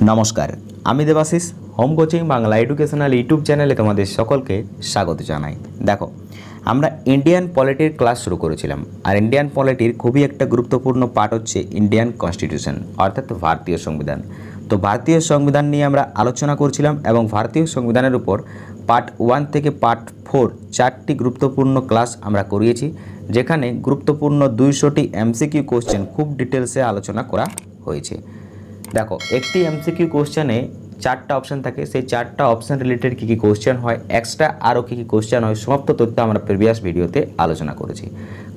নমস্কার, আমি Debashis home coaching Bangla educational YouTube চ্যানেলে তোমাদের সকলকে স্বাগত জানাই। দেখো, আমরা ইন্ডিয়ান পলিটির ক্লাস শুরু করেছিলাম, আর ইন্ডিয়ান পলিটির খুবই একটা গুরুত্বপূর্ণ পার্ট হচ্ছে ইন্ডিয়ান কনস্টিটিউশন অর্থাৎ ভারতীয় সংবিধান। তো ভারতীয় সংবিধান নিয়ে আমরা আলোচনা করছিলাম এবং ভারতীয় সংবিধানের উপর পার্ট 1 থেকে পার্ট 4 চারটি গুরুত্বপূর্ণ ক্লাস আমরা করিয়েছি, যেখানে গুরুত্বপূর্ণ 200টি এমসিকিউ কোশ্চেন খুব ডিটেলসে আলোচনা করা হয়েছে। দেখো, একটি এমসিকিউ কোশ্চেনে 4টা অপশান থাকে, সেই 4টা অপশান রিলেটেড কী কী কোশ্চেন হয়, এক্সট্রা আরও কী কী কোশ্চেন হয়, সমস্ত তথ্য আমরা প্রিভিয়াস ভিডিওতে আলোচনা করেছি।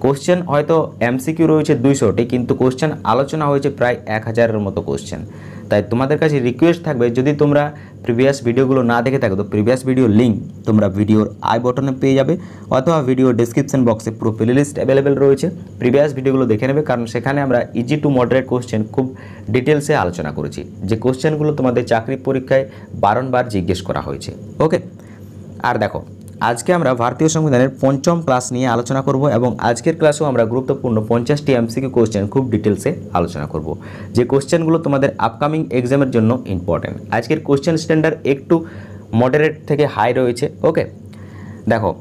কোশ্চেন হয়তো এমসিকিউ রয়েছে 200টি, কিন্তু কোশ্চেন আলোচনা হয়েছে প্রায় 1000-এর মতো কোশ্চেন। তাই তোমাদের কাছে রিকোয়েস্ট থাকবে, যদি তোমরা প্রিভিয়াস ভিডিওগুলো না দেখে থাকো তো প্রিভিয়াস ভিডিও লিঙ্ক তোমরা ভিডিওর আই বটনে পেয়ে যাবে, অথবা ভিডিও ডেসক্রিপশন বক্সে পুরো প্লেলিস্ট অ্যাভেলেবেল রয়েছে, প্রিভিয়াস ভিডিওগুলো দেখে নেবে, কারণ সেখানে আমরা ইজি টু মডারেট কোশ্চেন খুব ডিটেলসে আলোচনা করেছি, যে কোশ্চেনগুলো তোমাদের চাকরি পরীক্ষায় বারংবার জিজ্ঞেস করা হয়েছে। ওকে, আর দেখো, আজকে আমরা ভারতীয় সংবিধানের 5ম ক্লাস নিয়ে আলোচনা করব এবং আজকের ক্লাসেও আমরা গুরুত্বপূর্ণ 50টি এমসিকিউ কোশ্চেন খুব ডিটেলসে আলোচনা করব, যে কোশ্চেনগুলো তোমাদের আপকামিং এক্সামের জন্য ইম্পর্টেন্ট। আজকের কোশ্চেন স্ট্যান্ডার্ড একটু মডারেট থেকে হাই রয়েছে। ওকে, দেখো,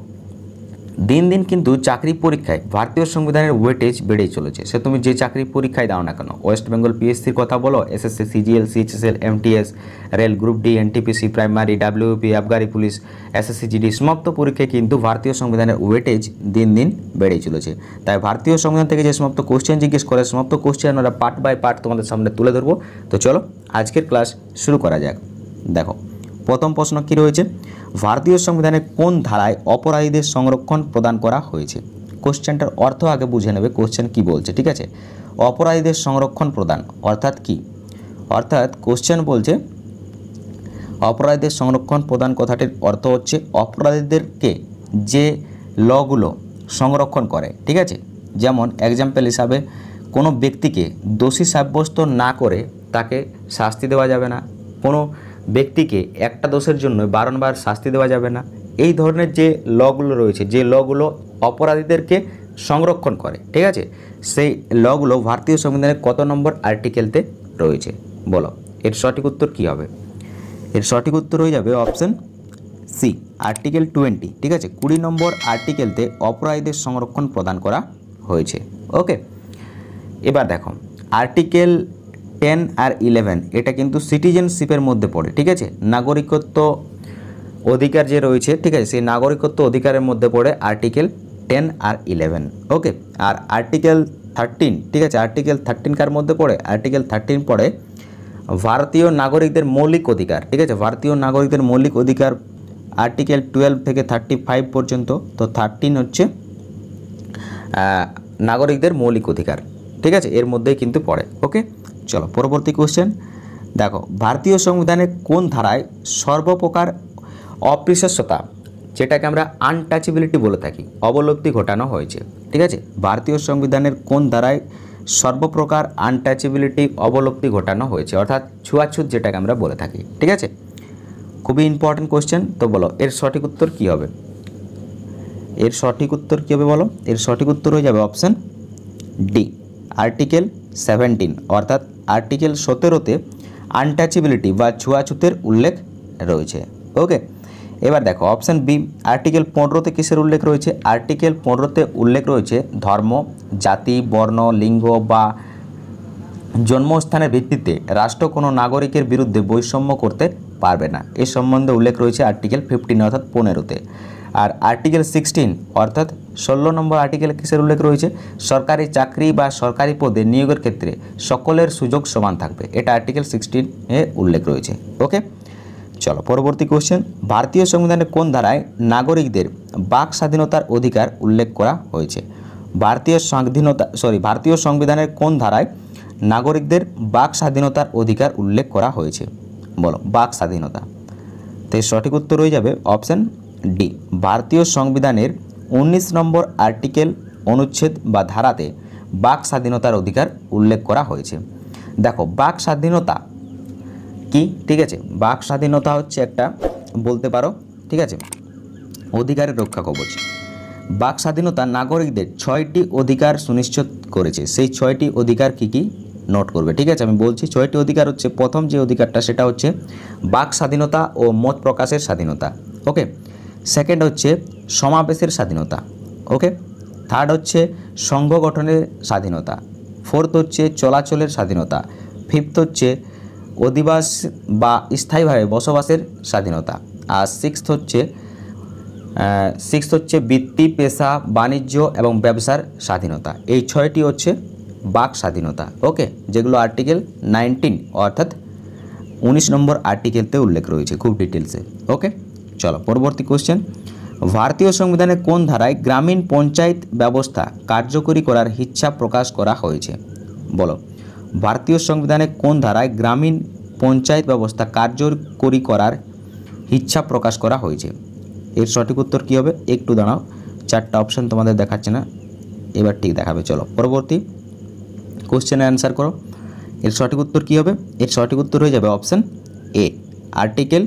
দিন দিন কিন্তু চাকরি পরীক্ষায় ভারতীয় সংবিধানের ওয়েটেজ বেড়েই চলেছে। সে তুমি যে চাকরি পরীক্ষায় দাও না কেন, ওয়েস্ট বেঙ্গল পিএসসির কথা বলো, SSC, CGL, CHSL, MTS, rail, group D, NTPC, primary, WP, আবগারি পুলিশ, এসএসসি জিডি, সমস্ত পরীক্ষায় কিন্তু ভারতীয় সংবিধানের ওয়েটেজ দিন দিন বেড়েই চলেছে। তাই ভারতীয় সংবিধান থেকে যে সমস্ত কোশ্চেন জিজ্ঞেস করে, সমস্ত কোশ্চেন আমরা পার্ট বাই পার্ট তোমাদের সামনে তুলে ধরবো। তো চলো আজকের ক্লাস শুরু করা যাক। দেখো, প্রথম প্রশ্ন কী রয়েছে, ভারতীয় সংবিধানের কোন ধারায় অপরাধীদের সংরক্ষণ প্রদান করা হয়েছে? কোশ্চেনটার অর্থ আগে বুঝে নেবে, কোশ্চেন কি বলছে, ঠিক আছে? অপরাধীদের সংরক্ষণ প্রদান অর্থাৎ কি? অর্থাৎ কোশ্চেন বলছে অপরাধীদের সংরক্ষণ প্রদান কথাটির অর্থ হচ্ছে অপরাধীদেরকে যে লগুলো সংরক্ষণ করে, ঠিক আছে? যেমন এক্সাম্পল হিসাবে কোনো ব্যক্তিকে দোষী সাব্যস্ত না করে তাকে শাস্তি দেওয়া যাবে না, কোনো ব্যক্তিকে একটা দোষের জন্য বারংবার শাস্তি দেওয়া যাবে না। এই ধরনের যে লগুলো রয়েছে, যে লগুলো অপরাধীদেরকে সংরক্ষণ করে, ঠিক আছে, সেই লগুলো ভারতীয় সংবিধানের কত নম্বর আর্টিকেলতে রয়েছে বলো? এর সঠিক উত্তর কী হবে? এর সঠিক উত্তর হয়ে যাবে অপশন সি, আর্টিকেল 20, ঠিক আছে? 20 নম্বর আর্টিকেলতে অপরাধীদের সংরক্ষণ প্রদান করা হয়েছে। ওকে, এবার দেখো, আর্টিকেল 10 আর 11 এটা কিন্তু সিটিজেনশিপের মধ্যে পড়ে, ঠিক আছে? নাগরিকত্ব অধিকার যে রয়েছে, ঠিক আছে, সেই নাগরিকত্ব অধিকারের মধ্যে পড়ে আর্টিকেল 10 আর 11। ওকে, আর আর্টিকেল 13, ঠিক আছে, আর্টিকেল 13 কার মধ্যে পড়ে? আর্টিকেল 13 পড়ে ভারতীয় নাগরিকদের মৌলিক অধিকার, ঠিক আছে? ভারতীয় নাগরিকদের মৌলিক অধিকার আর্টিকেল 12 থেকে 35 পর্যন্ত। তো 13 হচ্ছে নাগরিকদের মৌলিক অধিকার, ঠিক আছে, এর মধ্যেই কিন্তু পড়ে। ওকে, চলো পরবর্তী কোশ্চেন। দেখো, ভারতীয় সংবিধানের কোন ধারায় সর্বপ্রকার অপ্রীসস্যতা, যেটাকে আমরা আনটাচেবিলিটি বলে থাকি, অবলুপ্তি ঘটানো হয়েছে? ঠিক আছে, ভারতীয় সংবিধানের কোন ধারায় সর্বপ্রকার আনটাচেবিলিটি অবলুপ্তি ঘটানো হয়েছে, অর্থাৎ ছুয়াছুত যেটাকে আমরা বলে থাকি, ঠিক আছে? খুবই ইম্পর্টেন্ট কোশ্চেন। তো বলো এর সঠিক উত্তর কী হবে? এর সঠিক উত্তর কী হবে বলো? এর সঠিক উত্তর হয়ে যাবে অপশান ডি, আর্টিকেল 17, অর্থাৎ আর্টিকেল 17তে আনটাচেবিলিটি বা ছুয়াছুতের উল্লেখ রয়েছে। ওকে, এবার দেখো অপশান বি, আর্টিকেল 15তে কিসের উল্লেখ রয়েছে? আর্টিকেল 15তে উল্লেখ রয়েছে ধর্ম, জাতি, বর্ণ, লিঙ্গ বা জন্মস্থানের ভিত্তিতে রাষ্ট্র কোনো নাগরিকের বিরুদ্ধে বৈষম্য করতে পারবে না। এ সম্বন্ধে উল্লেখ রয়েছে আর্টিকেল 15 অর্থাৎ 15তে। আর আর্টিকেল 16 অর্থাৎ 16 নম্বর আর্টিকেলে কিসের উল্লেখ রয়েছে? সরকারি চাকরি বা সরকারি পদে নিয়োগের ক্ষেত্রে সকলের সুযোগ সমান থাকবে, এটা আর্টিকেল 16 উল্লেখ রয়েছে। ওকে, চলো পরবর্তী কোশ্চেন। ভারতীয় সংবিধানের কোন ধারায় নাগরিকদের বাক স্বাধীনতার অধিকার উল্লেখ করা হয়েছে? ভারতীয় সংবিধানের কোন ধারায় নাগরিকদের বাক স্বাধীনতার অধিকার উল্লেখ করা হয়েছে বলো? বাক স্বাধীনতা। তো সঠিক উত্তর হয়ে যাবে অপশান ডি, ভারতীয় সংবিধানের 19 নম্বর আর্টিকেল অনুচ্ছেদ বা ধারাতে বাক স্বাধীনতার অধিকার উল্লেখ করা হয়েছে। দেখো, বাক স্বাধীনতা কি, ঠিক আছে? বাক স্বাধীনতা হচ্ছে একটা বলতে পারো, ঠিক আছে, অধিকারের রক্ষা কবচ। বাক স্বাধীনতা নাগরিকদের 6টি অধিকার সুনিশ্চিত করেছে। সেই 6টি অধিকার কি কি নোট করবে, ঠিক আছে। আমি বলছি 6টি অধিকার হচ্ছে, প্রথম যে অধিকারটা সেটা হচ্ছে বাক স্বাধীনতা ও মত প্রকাশের স্বাধীনতা, ওকে। সেকেন্ড হচ্ছে সমাবেশের স্বাধীনতা, ওকে। থার্ড হচ্ছে সংঘ গঠনের স্বাধীনতা। ফোর্থ হচ্ছে চলাচলের স্বাধীনতা। ফিফথ হচ্ছে অধিবাস বা স্থায়ীভাবে বসবাসের স্বাধীনতা। আর সিক্সথ হচ্ছে বৃত্তি, পেশা, বাণিজ্য এবং ব্যবসার স্বাধীনতা। এই 6টি হচ্ছে বাক স্বাধীনতা, ওকে, যেগুলো আর্টিকেল 19 অর্থাৎ 19 নম্বর আর্টিকেলতে উল্লেখ রয়েছে খুব ডিটেলসে, ওকে। চলো পরবর্তী কোশ্চেন, ভারতীয় সংবিধানে কোন ধারায় গ্রামীণ পঞ্চায়েত ব্যবস্থা কার্যকরী করার ইচ্ছা প্রকাশ করা হয়েছে? বলো, ভারতীয় সংবিধানে কোন ধারায় গ্রামীণ পঞ্চায়েত ব্যবস্থা কার্যকরী করার ইচ্ছা প্রকাশ করা হয়েছে? এর সঠিক উত্তর কী হবে? একটু দাঁড়াও, 4টা অপশান তোমাদের দেখাচ্ছে না, এবার ঠিক দেখাবে। চলো পরবর্তী কোশ্চেনে অ্যান্সার করো। এর সঠিক উত্তর কী হবে? এর সঠিক উত্তর হয়ে যাবে অপশান এ, আর্টিকেল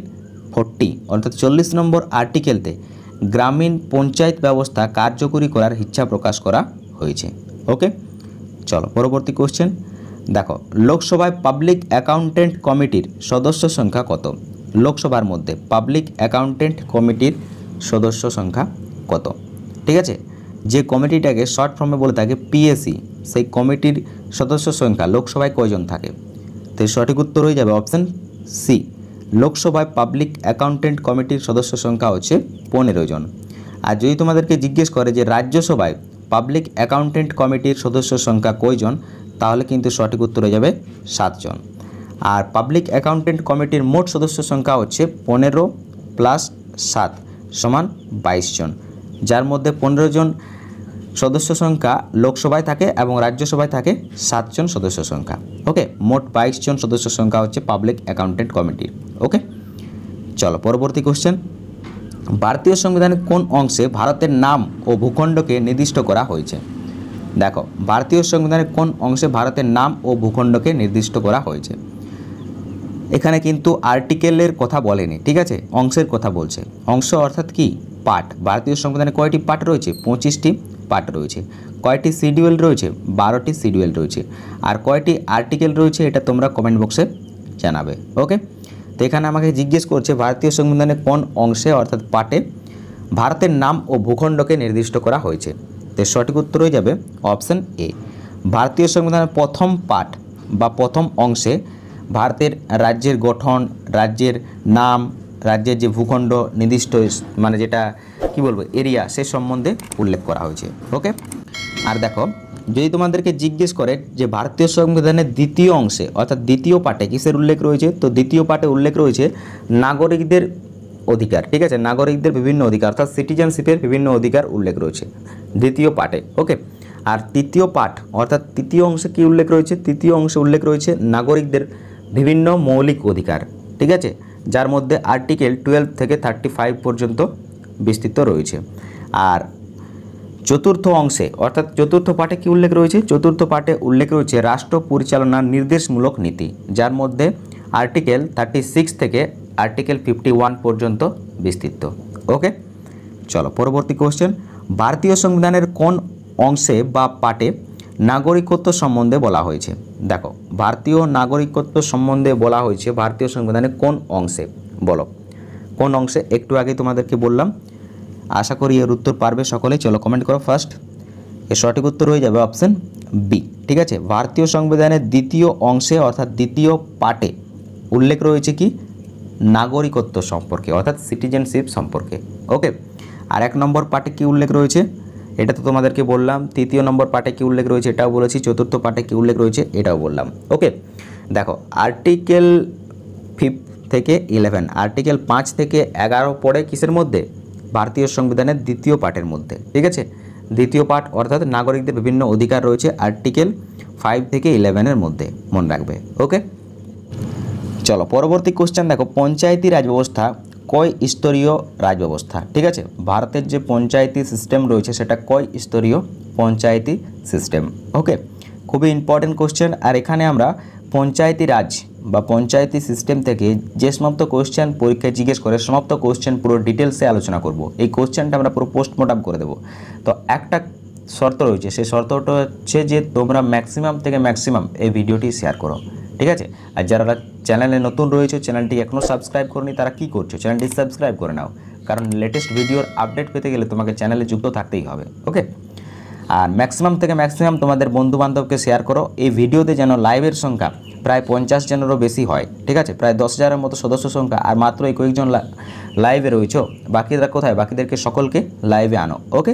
40 অর্থাৎ 40 নম্বর আর্টিকেলতে গ্রামীণ পঞ্চায়েত ব্যবস্থা কার্যকরী করার ইচ্ছা প্রকাশ করা হয়েছে, ওকে। চলো পরবর্তী কোশ্চেন দেখো, লোকসভায় পাবলিক অ্যাকাউন্টেন্ট কমিটির সদস্য সংখ্যা কত? লোকসভার মধ্যে পাবলিক অ্যাকাউন্টেন্ট কমিটির সদস্য সংখ্যা কত? ঠিক আছে, যে কমিটিটাকে শর্ট ফর্মে বলে থাকে পিএসি, সেই কমিটির সদস্য সংখ্যা লোকসভায় কয়জন থাকে? তো সঠিক উত্তর হয়ে যাবে অপশান সি, লোকসভায় পাবলিক অ্যাকাউন্টেন্ট কমিটির সদস্য সংখ্যা হচ্ছে 15 জন। আর যদি তোমাদেরকে জিজ্ঞেস করে যে রাজ্যসভায় পাবলিক অ্যাকাউন্টেন্ট কমিটির সদস্য সংখ্যা কয়জন, তাহলে কিন্তু সঠিক উত্তর হয়ে যাবে 7 জন। আর পাবলিক অ্যাকাউন্টেন্ট কমিটির মোট সদস্য সংখ্যা হচ্ছে 15 + 7 = 22 জন, যার মধ্যে 15 জন সদস্য সংখ্যা লোকসভায় থাকে এবং রাজ্যসভায় থাকে 7 জন সদস্য সংখ্যা, ওকে। মোট 22 জন সদস্য সংখ্যা হচ্ছে পাবলিক অ্যাকাউন্টেন্ট কমিটির, ওকে। চলো পরবর্তী কোশ্চেন, ভারতীয় সংবিধানের কোন অংশে ভারতের নাম ও ভূখণ্ডকে নির্দিষ্ট করা হয়েছে? দেখো, ভারতীয় সংবিধানের কোন অংশে ভারতের নাম ও ভূখণ্ডকে নির্দিষ্ট করা হয়েছে? এখানে কিন্তু আর্টিকেলের কথা বলেনি, ঠিক আছে, অংশের কথা বলছে। অংশ অর্থাৎ কি? পার্ট। ভারতীয় সংবিধানে কয়টি পার্ট রয়েছে? 25টি পার্ট রয়েছে। কয়টি শিডিউল রয়েছে? 12টি শিডিউল রয়েছে। আর কয়টি আর্টিকেল রয়েছে এটা তোমরা কমেন্ট বক্সে জানাবে, ওকে। তো এখানে আমাকে জিজ্ঞেস করছে ভারতীয় সংবিধানের কোন অংশে অর্থাৎ পার্টে ভারতের নাম ও ভূখণ্ডকে নির্দিষ্ট করা হয়েছে? তো সঠিক উত্তর হয়ে যাবে অপশান এ, ভারতীয় সংবিধানের প্রথম পার্ট বা প্রথম অংশে ভারতের রাজ্যের গঠন, রাজ্যের নাম, রাজ্যের যে ভূখণ্ড নির্দিষ্ট মানে যেটা কি বলবো এরিয়া, সে সম্বন্ধে উল্লেখ করা হয়েছে, ওকে। আর দেখো, যদি তোমাদেরকে জিজ্ঞেস করে যে ভারতীয় সংবিধানের দ্বিতীয় অংশে অর্থাৎ দ্বিতীয় পার্টে কিসের উল্লেখ রয়েছে, তো দ্বিতীয় পার্টে উল্লেখ রয়েছে নাগরিকদের অধিকার, ঠিক আছে, নাগরিকদের বিভিন্ন অধিকার অর্থাৎ সিটিজেনশিপের বিভিন্ন অধিকার উল্লেখ রয়েছে দ্বিতীয় পার্টে, ওকে। আর তৃতীয় পার্ট অর্থাৎ তৃতীয় অংশে কী উল্লেখ রয়েছে? তৃতীয় অংশে উল্লেখ রয়েছে নাগরিকদের বিভিন্ন মৌলিক অধিকার, ঠিক আছে, যার মধ্যে আর্টিকেল 12 থেকে 35 পর্যন্ত বিস্তৃত রয়েছে। আর চতুর্থ অংশে অর্থাৎ চতুর্থ পার্টে কী উল্লেখ রয়েছে? চতুর্থ পার্টে উল্লেখ রয়েছে রাষ্ট্র পরিচালনার নির্দেশমূলক নীতি, যার মধ্যে আর্টিকেল 36 থেকে আর্টিকেল 51 পর্যন্ত বিস্তৃত, ওকে। চলো পরবর্তী কোশ্চেন, ভারতীয় সংবিধানের কোন অংশে বা পার্টে নাগরিকত্ব সম্বন্ধে বলা হয়েছে? দেখো, ভারতীয় নাগরিকত্ব সম্বন্ধে বলা হয়েছে ভারতীয় সংবিধানের কোন অংশে? বলো কোন অংশে? একটু আগে তোমাদেরকে বললাম, আশা করি এর উত্তর পারবে সকলে। চলো কমেন্ট করো ফার্স্ট। এর সঠিক উত্তর হয়ে যাবে অপশান বি, ঠিক আছে। ভারতীয় সংবিধানের দ্বিতীয় অংশে অর্থাৎ দ্বিতীয় পার্টে উল্লেখ রয়েছে কি? নাগরিকত্ব সম্পর্কে অর্থাৎ সিটিজেনশিপ সম্পর্কে, ওকে। আর 1 নম্বর পার্টে কি উল্লেখ রয়েছে এটা তো তোমাদেরকে বললাম। তৃতীয় নম্বর পার্টে কি উল্লেখ রয়েছে এটাও বলেছি। চতুর্থ পার্টে কি উল্লেখ রয়েছে এটাও বললাম, ওকে। দেখো, আর্টিকেল 5 থেকে 11, আর্টিকেল 5 থেকে 11 পড়ে কিসের মধ্যে? ভারতীয় সংবিধানের দ্বিতীয় পার্টের মধ্যে, ঠিক আছে। দ্বিতীয় পার্ট অর্থাৎ নাগরিকদের বিভিন্ন অধিকার রয়েছে আর্টিকেল 5 থেকে 11-এর মধ্যে, মনে রাখবে, ওকে। চলো পরবর্তী কোশ্চেন দেখো, পঞ্চায়েতি রাজ ব্যবস্থা কয় স্তরীয় রাজ ব্যবস্থা? ঠিক আছে, ভারতের যে পঞ্চায়েতি সিস্টেম রয়েছে সেটা কয় স্তরীয় পঞ্চায়েতি সিস্টেম, ওকে। খুবই ইম্পর্টেন্ট কোশ্চেন। আর এখানে আমরা পঞ্চায়েতি রাজ বা পঞ্চায়েতি সিস্টেম থেকে যে সমস্ত কোশ্চেন পরীক্ষায় জিজ্ঞেস করে সমস্ত কোশ্চেন পুরো ডিটেলসে আলোচনা করব। এই কোশ্চেনটা আমরা পুরো পোস্টমর্টম করে দেবো। তো একটা শর্ত রয়েছে, সেই শর্তটা হচ্ছে যে তোমরা ম্যাক্সিমাম থেকে ম্যাক্সিমাম এই ভিডিওটি শেয়ার করো, ঠিক আছে। আর যারা চ্যানেলে নতুন রয়েছে, চ্যানেলটি এখনও সাবস্ক্রাইব করনি, তারা কি করছো, চ্যানেলটি সাবস্ক্রাইব করে নাও, কারণ লেটেস্ট ভিডিওর আপডেট পেতে গেলে তোমাকে চ্যানেলে যুক্ত থাকতেই হবে, ওকে। আর ম্যাক্সিমাম থেকে ম্যাক্সিমাম তোমাদের বন্ধুবান্ধবকে শেয়ার করো। এই ভিডিওতে যেন লাইভের সংখ্যা প্রায় 50 জনেরও বেশি হয়, ঠিক আছে। প্রায় 10,000-এর মতো সদস্য সংখ্যা, আর মাত্র এই কয়েকজন লাইভে রয়েছে, বাকিরা কোথায়? বাকিদেরকে সকলকে লাইভে আনো, ওকে।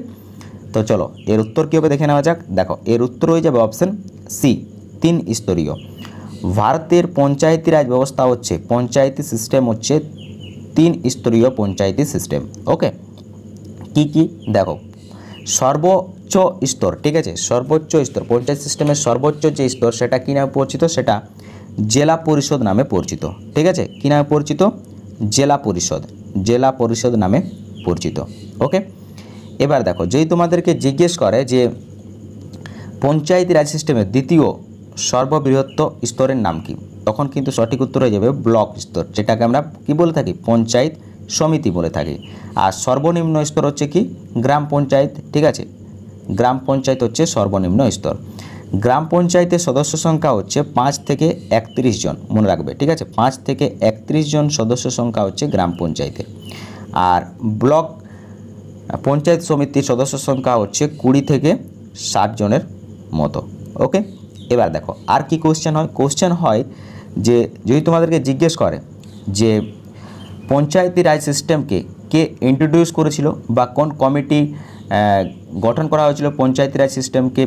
তো চলো এর উত্তর কী হবে দেখে নেওয়া যাক। দেখো এর উত্তর হয়ে যাবে অপশন সি, 3 স্তরীয়। ভারতের পঞ্চায়েতি রাজ ব্যবস্থা হচ্ছে, পঞ্চায়েতি সিস্টেম হচ্ছে 3 স্তরীয় পঞ্চায়েতি সিস্টেম, ওকে। কি কি দেখো, সর্বোচ্চ স্তর, ঠিক আছে, সর্বোচ্চ স্তর পঞ্চায়েত সিস্টেমের সর্বোচ্চ যে স্তর সেটা কী নামে পরিচিত? সেটা জেলা পরিষদ নামে পরিচিত, ঠিক আছে। কী নামে পরিচিত? জেলা পরিষদ, জেলা পরিষদ নামে পরিচিত, ওকে। এবার দেখো, যেই তোমাদেরকে জিজ্ঞেস করে যে পঞ্চায়েতি রাজ সিস্টেমের দ্বিতীয় সর্ববৃহৎ স্তরের নাম কি, তখন কিন্তু সঠিক উত্তর হয়ে যাবে ব্লক স্তর, যেটাকে আমরা কি বলে থাকি? পঞ্চায়েত সমিতি বলে থাকি। আর সর্বনিম্ন স্তর হচ্ছে কি? গ্রাম পঞ্চায়েত, ঠিক আছে। গ্রাম পঞ্চায়েত হচ্ছে সর্বনিম্ন স্তর। গ্রাম পঞ্চায়েতের সদস্য সংখ্যা হচ্ছে 5 থেকে 31 জন, মনে রাখবে, ঠিক আছে। 5 থেকে 31 জন সদস্য সংখ্যা হচ্ছে গ্রাম পঞ্চায়েতে। আর ব্লক পঞ্চায়েত সমিতির সদস্য সংখ্যা হচ্ছে 20 থেকে 60 জনের মতো, ওকে। এবার দেখো আর কি কোশ্চেন হয়? কোশ্চেন হয় যে যদি তোমাদেরকে জিজ্ঞেস করে যে পঞ্চায়েতি রাজ সিস্টেমকে কে ইন্ট্রোডিউস করেছিল বা কোন কমিটি গঠন করা হয়েছিল পঞ্চায়েতি রাজ সিস্টেমকে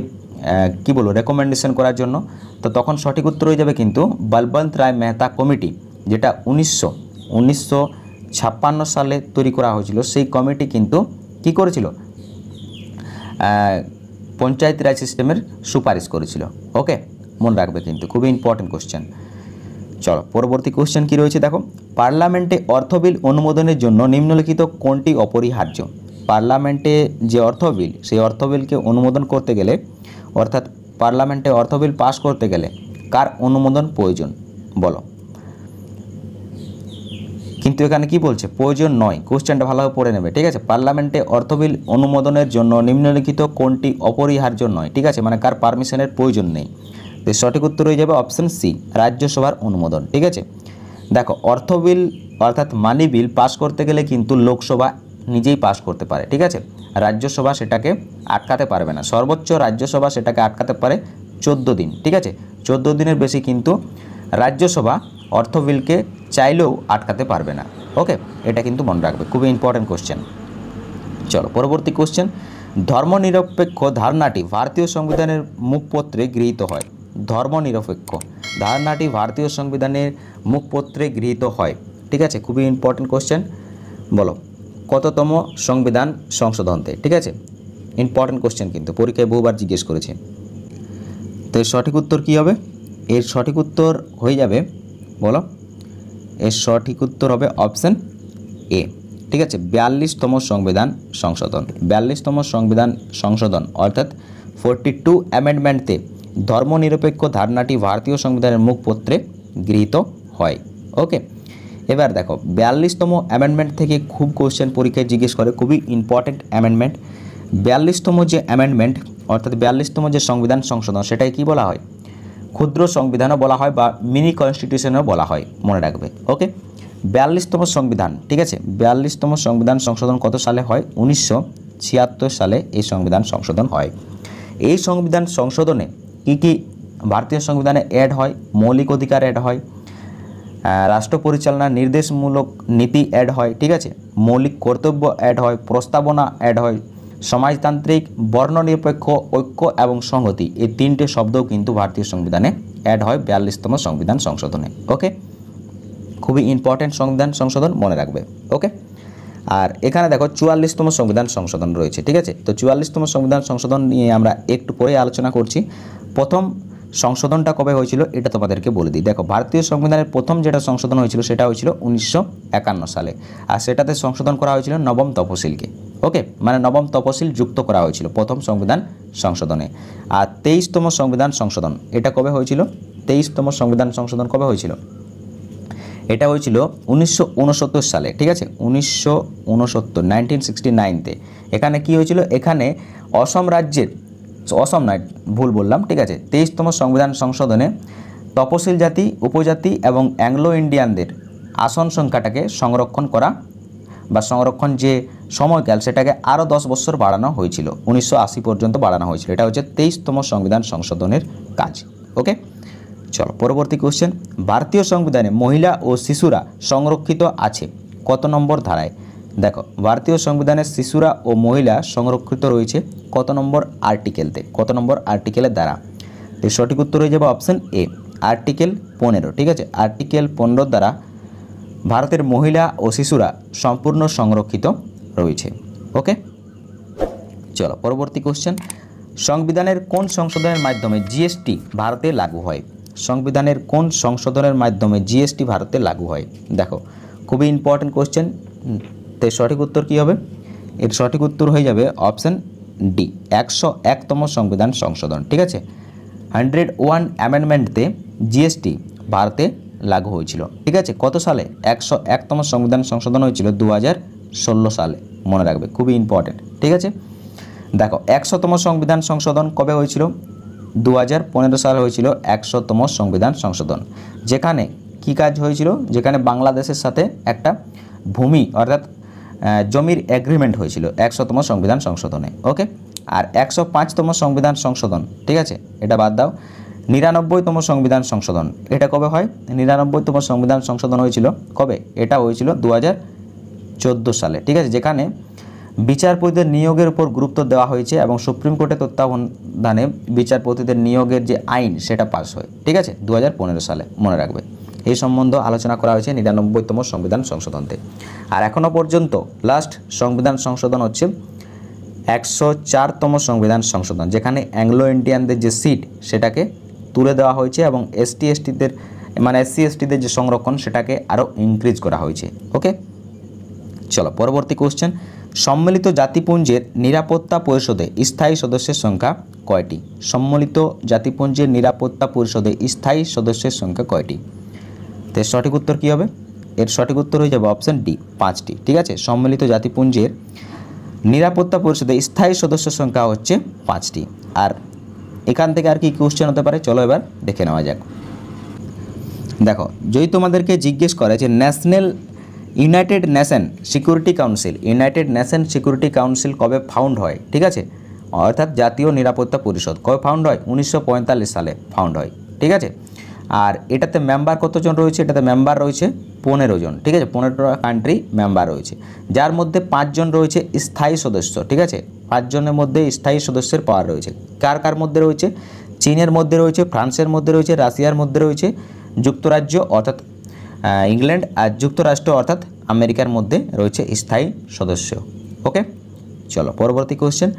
কি বলবো রেকমেন্ডেশন করার জন্য, তো তখন সঠিক উত্তর হয়ে যাবে কিন্তু বলবন্ত রায় মেহতা কমিটি, যেটা 1956 সালে তৈরি করা হয়েছিল। সেই কমিটি কিন্তু কি করেছিল? পঞ্চায়েতি রাজ সিস্টেমের সুপারিশ করেছিল, ওকে। মনে রাখবে কিন্তু, খুবই ইম্পর্টেন্ট কোশ্চেন। চলো পরবর্তী কোশ্চেন কি রয়েছে দেখো, পার্লামেন্টে অর্থ বিল অনুমোদনের জন্য নিম্নলিখিত কোনটি অপরিহার্য? পার্লামেন্টে যে অর্থ বিল, সেই অর্থ বিলকে অনুমোদন করতে গেলে, অর্থাৎ পার্লামেন্টে অর্থ বিল পাস করতে গেলে কার অনুমোদন প্রয়োজন বলো? কিন্তু এখানে কি বলছে? প্রয়োজন নয়। কোশ্চেনটা ভালোভাবে পড়ে নেবে, ঠিক আছে। পার্লামেন্টে অর্থ বিল অনুমোদনের জন্য নিম্নলিখিত কোনটি অপরিহার্য নয়, ঠিক আছে, মানে কার পারমিশনের প্রয়োজন নেই। তো সঠিক উত্তর হয়ে যাবে অপশন সি, রাজ্যসভার অনুমোদন, ঠিক আছে। দেখো অর্থ বিল অর্থাৎ মানি বিল পাস করতে গেলে কিন্তু লোকসভা নিজেই পাস করতে পারে, ঠিক আছে। রাজ্যসভা সেটাকে আটকাতে পারবে না। সর্বোচ্চ রাজ্যসভা সেটাকে আটকাতে পারে 14 দিন, ঠিক আছে। 14 দিনের বেশি কিন্তু রাজ্যসভা অর্থ বিলকে চাইলেও আটকাতে পারবে না, ওকে। এটা কিন্তু মনে রাখবে, খুবই ইম্পর্টেন্ট কোশ্চেন। চলো পরবর্তী কোশ্চেন, ধর্মনিরপেক্ষ ধারণাটি ভারতীয় সংবিধানের মুখপত্রে গৃহীত হয়। ধর্মনিরপেক্ষ ধারণাটি ভারতীয় সংবিধানের মুখপত্রে গৃহীত হয়, ঠিক আছে। খুবই ইম্পর্টেন্ট কোশ্চেন। বলো কততম সংবিধান সংশোধনতে, ঠিক আছে। ইম্পর্টেন্ট কোশ্চেন কিন্তু পরীক্ষায় বহুবার জিজ্ঞেস করেছে। তো এর সঠিক উত্তর কী হবে? এর সঠিক উত্তর হয়ে যাবে, বলো, এর সঠিক উত্তর হবে অপশন এ, ঠিক আছে। 42তম সংবিধান সংশোধন। 42তম সংবিধান সংশোধন অর্থাৎ 42 অ্যামেন্ডমেন্টে ধর্মনিরপেক্ষ ধারণাটি ভারতীয় সংবিধানের মুখপত্রে গৃহীত হয়, ওকে। এবার দেখো 42তম অ্যামেন্ডমেন্ট থেকে খুব কোশ্চেন পরীক্ষায় জিজ্ঞেস করে, খুবই ইম্পর্টেন্ট অ্যামেন্ডমেন্ট। 42তম যে অ্যামেন্ডমেন্ট অর্থাৎ 42তম যে সংবিধান সংশোধন, সেটাই কি বলা হয়? ক্ষুদ্র সংবিধানও বলা হয় বা মিনি কনস্টিটিউশনও বলা হয়, মনে রাখবে, ওকে। 42তম সংবিধান, ঠিক আছে। 42তম সংবিধান সংশোধন কত সালে হয়? 1976 সালে এই সংবিধান সংশোধন হয়। এই সংবিধান সংশোধনে কি কি ভারতীয় সংবিধানে অ্যাড হয়? মৌলিক অধিকার অ্যাড হয়, রাষ্ট্র পরিচালনার নির্দেশমূলক নীতি অ্যাড হয়, ঠিক আছে। মৌলিক কর্তব্য অ্যাড হয়, প্রস্তাবনা অ্যাড হয়, সমাজতান্ত্রিক, বর্ণনিরপেক্ষ, ঐক্য এবং সংহতি, এই 3টে শব্দও কিন্তু ভারতীয় সংবিধানে অ্যাড হয় 42তম সংবিধান সংশোধনে, ওকে। খুবই ইম্পর্টেন্ট সংবিধান সংশোধন, মনে রাখবে, ওকে। আর এখানে দেখো 44তম সংবিধান সংশোধন রয়েছে, ঠিক আছে। তো 44তম সংবিধান সংশোধন নিয়ে আমরা একটু পরে আলোচনা করছি। প্রথম সংশোধনটা কবে হয়েছিল এটা তোমাদেরকে বলে দিই। দেখো ভারতীয় সংবিধানের প্রথম যেটা সংশোধন হয়েছিল সেটা হয়েছিল 1951 সালে, আর সেটাতে সংশোধন করা হয়েছিল নবম তফসিলকে, ওকে, মানে নবম তফসিল যুক্ত করা হয়েছিল প্রথম সংবিধান সংশোধনে। আর 23তম সংবিধান সংশোধন এটা কবে হয়েছিল? 23তম সংবিধান সংশোধন কবে হয়েছিল? এটা হয়েছিল 1969 সালে, ঠিক আছে। 1969 1969তে এখানে কি হয়েছিল? এখানে অসম রাজ্যের, অসম নয় ভুল বললাম, ঠিক আছে, 23তম সংবিধান সংশোধনে তপশিল জাতি, উপজাতি এবং অ্যাংলো ইন্ডিয়ানদের আসন সংখ্যাটাকে সংরক্ষণ করা বা সংরক্ষণ যে সময়কাল সেটাকে আরও 10 বছর বাড়ানো হয়েছিল, 1980 পর্যন্ত বাড়ানো হয়েছিল। এটা হচ্ছে 23তম সংবিধান সংশোধনের কাজ। ওকে, চলো পরবর্তী কোশ্চেন। ভারতীয় সংবিধানে মহিলা ও শিশুরা সংরক্ষিত আছে কত নম্বর ধারায়? দেখো, ভারতীয় সংবিধানে শিশুরা ও মহিলা সংরক্ষিত রয়েছে কত নম্বর আর্টিকেলতে, কত নম্বর আর্টিকেলের দ্বারা? তো সঠিক উত্তর হয়ে যাবে অপশন এ, আর্টিকেল 15। ঠিক আছে, আর্টিকেল 15 দ্বারা ভারতের মহিলা ও শিশুরা সম্পূর্ণ সংরক্ষিত রয়েছে। ওকে, চলো পরবর্তী কোশ্চেন। সংবিধানের কোন সংশোধনের মাধ্যমে জিএসটি ভারতে লাগু হয়? সংবিধানের কোন সংশোধনের মাধ্যমে জিএসটি ভারতে লাগু হয়? দেখো, খুবই ইম্পর্টেন্ট কোশ্চেন। তো সঠিক উত্তর কী হবে? এর সঠিক উত্তর হয়ে যাবে অপশান ডি, 101তম সংবিধান সংশোধন। ঠিক আছে, 101 অ্যামেন্ডমেন্টতে জিএসটি ভারতে লাগু হয়েছিল। ঠিক আছে, কত সালে? 101তম সংবিধান সংশোধন হয়েছিল 2016 সালে, মনে রাখবে, খুবই ইম্পর্টেন্ট। ঠিক আছে, দেখো 100তম সংবিধান সংশোধন কবে হয়েছিল? 2015 সালে হয়েছিল 100তম সংবিধান সংশোধন। যেখানে কি কাজ হয়েছিল? যেখানে বাংলাদেশের সাথে একটা ভূমি অর্থাৎ জমির এগ্রিমেন্ট হয়েছিল 100তম সংবিধান সংশোধনে। ওকে, আর 105তম সংবিধান সংশোধন, ঠিক আছে, এটা বাদ দাও। 99তম সংবিধান সংশোধন, এটা কবে হয়? 99তম সংবিধান সংশোধন হয়েছিল কবে? এটা হয়েছিল 2014 সালে। ঠিক আছে, যেখানে বিচারপতিদের নিয়োগের উপর গুরুত্ব দেওয়া হয়েছে এবং সুপ্রিম কোর্টের তত্ত্বাবধানে বিচারপতিদের নিয়োগের যে আইন সেটা পাস হয়। ঠিক আছে, 2015 সালে, মনে রাখবে। এই সম্বন্ধে আলোচনা করা হয়েছে 99তম সংবিধান সংশোধনতে। আর এখনও পর্যন্ত লাস্ট সংবিধান সংশোধন হচ্ছে 104তম সংবিধান সংশোধন, যেখানে অ্যাংলো ইন্ডিয়ানদের যে সিট সেটাকে তুলে দেওয়া হয়েছে এবং এসসি এসটিদের যে সংরক্ষণ সেটাকে আরও ইনক্রিজ করা হয়েছে। ওকে, চলো পরবর্তী কোশ্চেন। সম্মিলিত জাতিপুঞ্জের নিরাপত্তা পরিষদে স্থায়ী সদস্যের সংখ্যা কয়টি? সম্মিলিত জাতিপুঞ্জের নিরাপত্তা পরিষদে স্থায়ী সদস্যের সংখ্যা কয়টি? তো সঠিক উত্তর কী হবে? এর সঠিক উত্তর হয়ে যাবে অপশান ডি, 5টি। ঠিক আছে, সম্মিলিত জাতিপুঞ্জের নিরাপত্তা পরিষদে স্থায়ী সদস্যের সংখ্যা হচ্ছে 5টি। আর এখান থেকে আর কি কোশ্চেন হতে পারে, চলো এবার দেখে নেওয়া যাক। দেখো, যদি তোমাদেরকে জিজ্ঞেস করে যে ইউনাইটেড নেশন সিকিউরিটি কাউন্সিল কবে ফাউন্ড হয়? ঠিক আছে, অর্থাৎ জাতীয় নিরাপত্তা পরিষদ কবে ফাউন্ড হয়? 1945 সালে ফাউন্ড হয়। ঠিক আছে, আর এটাতে মেম্বার কতজন রয়েছে? এটাতে মেম্বার রয়েছে 15 জন। ঠিক আছে, 15টা কান্ট্রি মেম্বার রয়েছে, যার মধ্যে 5 জন রয়েছে স্থায়ী সদস্য। ঠিক আছে, 5 জনের মধ্যে স্থায়ী সদস্যের পাওয়ার রয়েছে। কার কার মধ্যে রয়েছে? চীনের মধ্যে রয়েছে, ফ্রান্সের মধ্যে রয়েছে, রাশিয়ার মধ্যে রয়েছে, যুক্তরাজ্য অর্থাৎ ইংল্যান্ড আর যুক্তরাষ্ট্র অর্থাৎ আমেরিকার মধ্যে রয়েছে স্থায়ী সদস্য। ওকে, চলো পরবর্তী কোশ্চেন।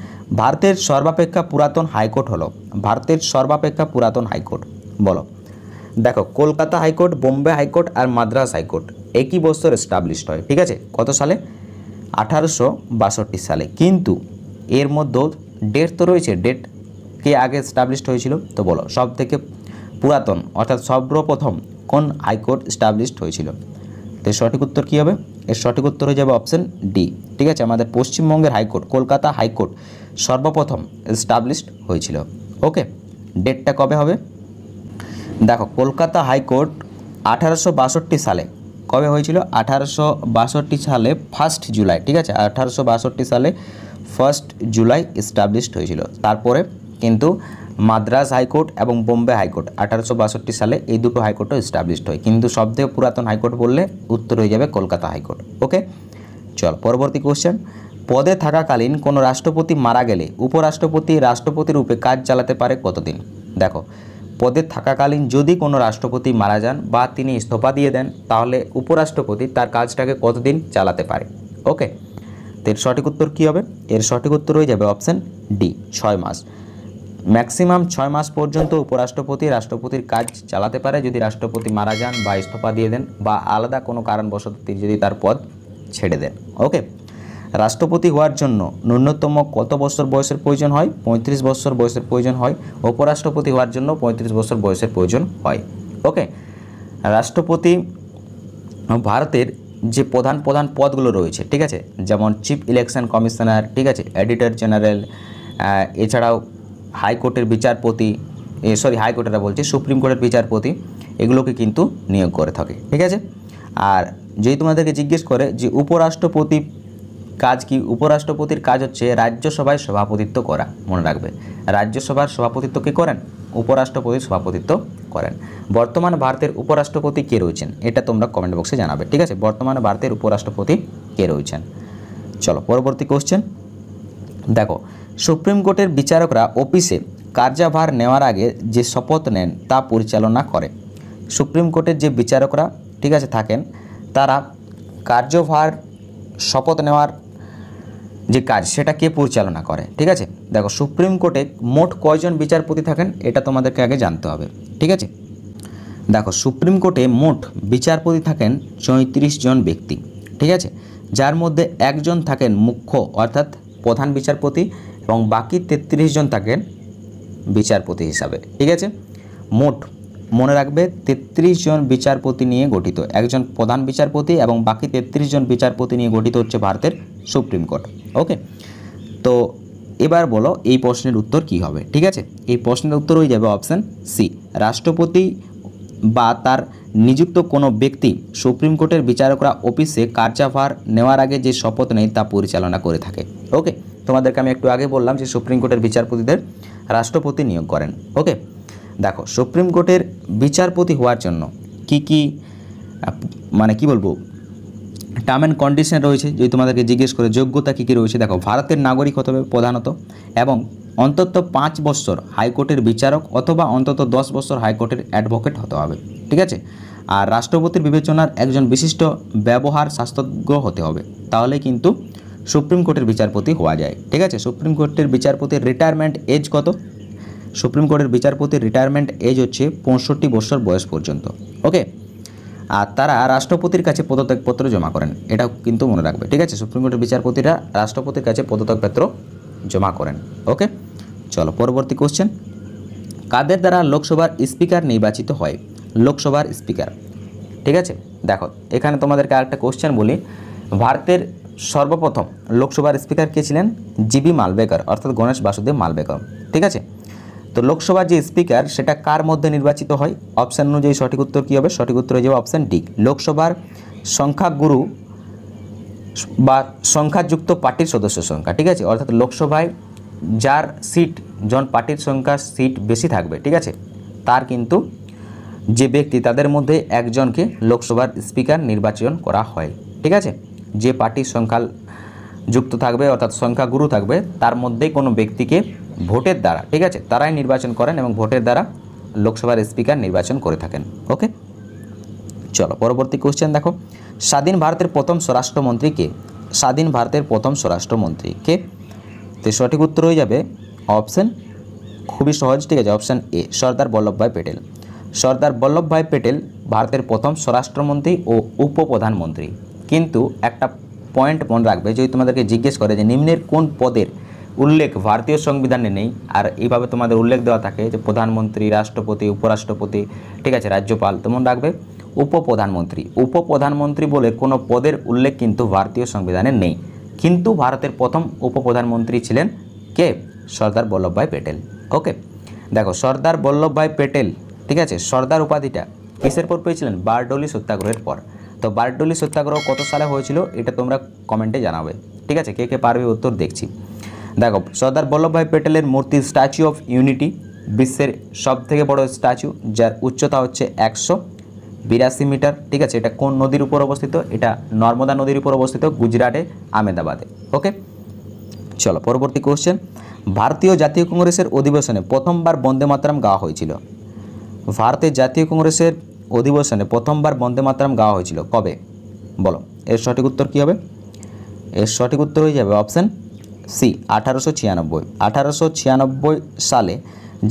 ভারতের সর্বাপেক্ষা পুরাতন হাইকোর্ট হলো? ভারতের সর্বাপেক্ষা পুরাতন হাইকোর্ট বলো। দেখো, কলকাতা হাইকোর্ট, বোম্বে হাইকোর্ট আর মাদ্রাস হাইকোর্ট একই বছর এস্টাবলিশড হয়। ঠিক আছে, কত সালে? 1862 সালে। কিন্তু এর মধ্যে ডেট তো রয়েছে, ডেট কে আগে এস্টাবলিশড হয়েছিল? তো বলো, সব থেকে পুরাতন অর্থাৎ সর্বপ্রথম কোন হাইকোর্ট এস্টাবলিশড হয়েছিল? তো সঠিক উত্তর কী হবে? এর সঠিক উত্তর হয়ে যাবে অপশান ডি। ঠিক আছে, আমাদের পশ্চিমবঙ্গের হাইকোর্ট কলকাতা হাইকোর্ট সর্বপ্রথম এস্টাবলিশড হয়েছিল। ওকে, ডেটটা কবে হবে? দেখো, কলকাতা হাইকোর্ট 1862 সালে কবে হয়েছিল? 1862 সালে 1 জুলাই। ঠিক আছে, 1862 সালে 1 জুলাই এস্টাবলিশড হয়েছিল। তারপরে কিন্তু মাদ্রাস হাইকোর্ট এবং বোম্বে হাইকোর্ট 1862 সালে এই দুটো হাইকোর্টও এস্টাবলিশড হয়। কিন্তু সবথেকে পুরাতন হাইকোর্ট বললে উত্তর হয়ে যাবে কলকাতা হাইকোর্ট। ওকে, চল পরবর্তী কোশ্চেন। পদে থাকাকালীন কোনো রাষ্ট্রপতি মারা গেলে উপরাষ্ট্রপতি রাষ্ট্রপতি রূপে কাজ চালাতে পারে কতদিন? দেখো, পদে থাকাকালীন যদি কোনো রাষ্ট্রপতি মারা যান বা তিনি ইস্তফা দিয়ে দেন, তাহলে উপরাষ্ট্রপতি তার কাজটাকে কতদিন চালাতে পারে? ওকে, তো এর সঠিক উত্তর কী হবে? এর সঠিক উত্তর হয়ে যাবে অপশান ডি, 6 মাস। ম্যাক্সিমাম 6 মাস পর্যন্ত উপরাষ্ট্রপতি রাষ্ট্রপতির কাজ চালাতে পারে যদি রাষ্ট্রপতি মারা যান বা ইস্তফা দিয়ে দেন বা আলাদা কোনো কারণবশত তিনি যদি তার পদ ছেড়ে দেন। ওকে, রাষ্ট্রপতি হওয়ার জন্য ন্যূনতম কত বছর বয়সের প্রয়োজন হয়? 35 বছর বয়সের প্রয়োজন হয়। উপরাষ্ট্রপতি হওয়ার জন্য 35 বছর বয়সের প্রয়োজন হয়। ওকে, রাষ্ট্রপতি ভারতের যে প্রধান পদগুলো রয়েছে, ঠিক আছে, যেমন চিফ ইলেকশন কমিশনার, ঠিক আছে, এডিটর জেনারেল, এছাড়াও হাইকোর্টের বিচারপতি, হাইকোর্টেরা বলছি, সুপ্রিম কোর্টের বিচারপতি, এগুলোকে কিন্তু নিয়োগ করে থাকে। ঠিক আছে। আর যদি তোমাদেরকে জিজ্ঞেস করে যে উপরাষ্ট্রপতি কাজ কি, উপরাষ্ট্রপতির কাজ হচ্ছে রাজ্যসভায় সভাপতিত্ব করা। মনে রাখবে, রাজ্যসভার সভাপতিত্ব কে করেন? উপরাষ্ট্রপতির সভাপতিত্ব করেন। বর্তমান ভারতের উপরাষ্ট্রপতি কে রয়েছেন এটা তোমরা কমেন্ট বক্সে জানাবে। ঠিক আছে, বর্তমান ভারতের উপরাষ্ট্রপতি কে রয়েছেন। চলো পরবর্তী কোশ্চেন দেখো, সুপ্রিম কোর্টের বিচারকরা অফিসে কার্যভার নেওয়ার আগে যে শপথ নেন তা পরিচালনা করে। সুপ্রিম কোর্টের যে বিচারকরা, ঠিক আছে, থাকেন, তারা কার্যভার শপথ নেওয়ার যে কাজ সেটা কে পরিচালনা করে। ঠিক আছে, দেখো সুপ্রিম কোর্টে মোট কয়জন বিচারপতি থাকেন এটা তোমাদেরকে আগে জানতে হবে। ঠিক আছে, দেখো সুপ্রিম কোর্টে মোট বিচারপতি থাকেন 34 জন ব্যক্তি। ঠিক আছে, যার মধ্যে একজন থাকেন মুখ্য অর্থাৎ প্রধান বিচারপতি এবং বাকি 33 জন থাকেন বিচারপতি হিসাবে। ঠিক আছে, মোট মনে রাখবে 33 জন বিচারপতি নিয়ে গঠিত, একজন প্রধান বিচারপতি এবং বাকি 33 জন বিচারপতি নিয়ে গঠিত হচ্ছে ভারতের সুপ্রিম কোর্ট। ওকে, তো এবার বলো এই প্রশ্নের উত্তর কি হবে। ঠিক আছে, এই প্রশ্নের উত্তর হয়ে যাবে অপশান সি, রাষ্ট্রপতি বা তার নিযুক্ত কোনো ব্যক্তি সুপ্রিম কোর্টের বিচারকরা অফিসে কার্যভার নেওয়ার আগে যে শপথ নেয় তা পরিচালনা করে থাকে। ওকে, তোমাদেরকে আমি একটু আগে বললাম যে সুপ্রিম কোর্টের বিচারপতিদের রাষ্ট্রপতি নিয়োগ করেন। ওকে, দেখো সুপ্রিম কোর্টের বিচারপতি হওয়ার জন্য কি মানে কি বলবো টার্ম অ্যান্ড কন্ডিশন রয়েছে, যদি তোমাদেরকে জিজ্ঞেস করে যোগ্যতা কী রয়েছে, দেখো ভারতের নাগরিক হতে হবে প্রধানত, এবং অন্তত 5 বছর হাইকোর্টের বিচারক অথবা অন্তত 10 বছর হাইকোর্টের অ্যাডভোকেট হতে হবে। ঠিক আছে, আর রাষ্ট্রপতির বিবেচনার একজন বিশিষ্ট ব্যবহার শাস্ত্রজ্ঞ হতে হবে, তাহলে কিন্তু সুপ্রিম কোর্টের বিচারপতি হওয়া যায়। ঠিক আছে, সুপ্রিম কোর্টের বিচারপতির রিটায়ারমেন্ট এজ কত? সুপ্রিম কোর্টের বিচারপতির রিটায়ারমেন্ট এজ হচ্ছে 65 বছর বয়স পর্যন্ত। ওকে, আর তারা রাষ্ট্রপতির কাছে পদত্যাগপত্র জমা করেন, এটাও কিন্তু মনে রাখবে। ঠিক আছে, সুপ্রিম কোর্টের বিচারপতিরা রাষ্ট্রপতির কাছে পদত্যাগপত্র জমা করেন। ওকে, চলো পরবর্তী কোশ্চেন, কাদের দ্বারা লোকসভার স্পিকার নির্বাচিত হয়? লোকসভার স্পিকার। ঠিক আছে, দেখো এখানে তোমাদেরকে আরেকটা কোশ্চেন বলি, ভারতের সর্বপ্রথম লোকসভার স্পিকার কে ছিলেন? জিবি মালবেকর অর্থাৎ গণেশ বাসুদেব মালবেকর। ঠিক আছে, তো লোকসভার যে স্পিকার সেটা কার মধ্যে নির্বাচিত হয়? অপশান অনুযায়ী সঠিক উত্তর কী হবে? সঠিক উত্তর হয়ে যাবে অপশান ডি, লোকসভার সংখ্যাগুরু বা সংখ্যাযুক্ত পার্টির সদস্য সংখ্যা। ঠিক আছে, অর্থাৎ লোকসভায় যার সিট, জন পার্টির সংখ্যা সিট বেশি থাকবে, ঠিক আছে, তার কিন্তু যে ব্যক্তি তাদের মধ্যে একজনকে লোকসভার স্পিকার নির্বাচন করা হয়। ঠিক আছে, যে পার্টির সংখ্যা যুক্ত থাকবে অর্থাৎ সংখ্যাগুরু থাকবে তার মধ্যেই কোনো ব্যক্তিকে ভোটের দ্বারা, ঠিক আছে, তারাই নির্বাচন করেন এবং ভোটের দ্বারা লোকসভার স্পিকার নির্বাচন করে থাকেন। ওকে, চলো পরবর্তী কোশ্চেন দেখো, স্বাধীন ভারতের প্রথম স্বরাষ্ট্রমন্ত্রী কে? স্বাধীন ভারতের প্রথম স্বরাষ্ট্রমন্ত্রী কে? তো সঠিক উত্তর হয়ে যাবে অপশান খুবই সহজ। ঠিক আছে, অপশান এ, সর্দার বল্লভভাই প্যাটেল। সর্দার বল্লভভাই প্যাটেল ভারতের প্রথম স্বরাষ্ট্রমন্ত্রী ও উপপ্রধানমন্ত্রী। কিন্তু একটা পয়েন্ট মনে রাখবে, যদি তোমাদেরকে জিজ্ঞেস করে যে নিম্নের কোন পদের উল্লেখ ভারতীয় সংবিধানে নেই, আর এইভাবে তোমাদের উল্লেখ দেওয়া থাকে যে প্রধানমন্ত্রী, রাষ্ট্রপতি, উপরাষ্ট্রপতি, ঠিক আছে, রাজ্যপাল, তো মনে রাখবে উপপ্রধানমন্ত্রী। উপপ্রধানমন্ত্রী বলে কোনো পদের উল্লেখ কিন্তু ভারতীয় সংবিধানে নেই, কিন্তু ভারতের প্রথম উপপ্রধানমন্ত্রী ছিলেন কে? সর্দার বল্লভভাই প্যাটেল। ওকে, দেখো সর্দার বল্লভভাই প্যাটেল, ঠিক আছে, সর্দার উপাধিটা কিসের পর পেয়েছিলেন? বারডোলি সত্যাগ্রহের পর। তো বারডোলি সত্যাগ্রহ কত সালে হয়েছিল এটা তোমরা কমেন্টে জানাবে। ঠিক আছে, কে কে পারবে উত্তর দেখছি। দেখো সর্দার বল্লভভাই প্যাটেলের মূর্তি স্ট্যাচু অফ ইউনিটি বিশ্বের সবথেকে বড় স্ট্যাচু, যার উচ্চতা হচ্ছে 182 মিটার। ঠিক আছে, এটা কোন নদীর উপর অবস্থিত? এটা নর্মদা নদীর উপর অবস্থিত, গুজরাটে আহমেদাবাদে। ওকে, চলো পরবর্তী কোশ্চেন, ভারতীয় জাতীয় কংগ্রেসের অধিবেশনে প্রথমবার বন্দে মাতরম গাওয়া হয়েছিল। ভারতের জাতীয় কংগ্রেসের অধিবেশনে প্রথমবার বন্দে মাতরম গাওয়া হয়েছিল কবে? বলো, এর সঠিক উত্তর কী হবে? এর সঠিক উত্তর হয়ে যাবে অপশান সি, 1896। 1896 সালে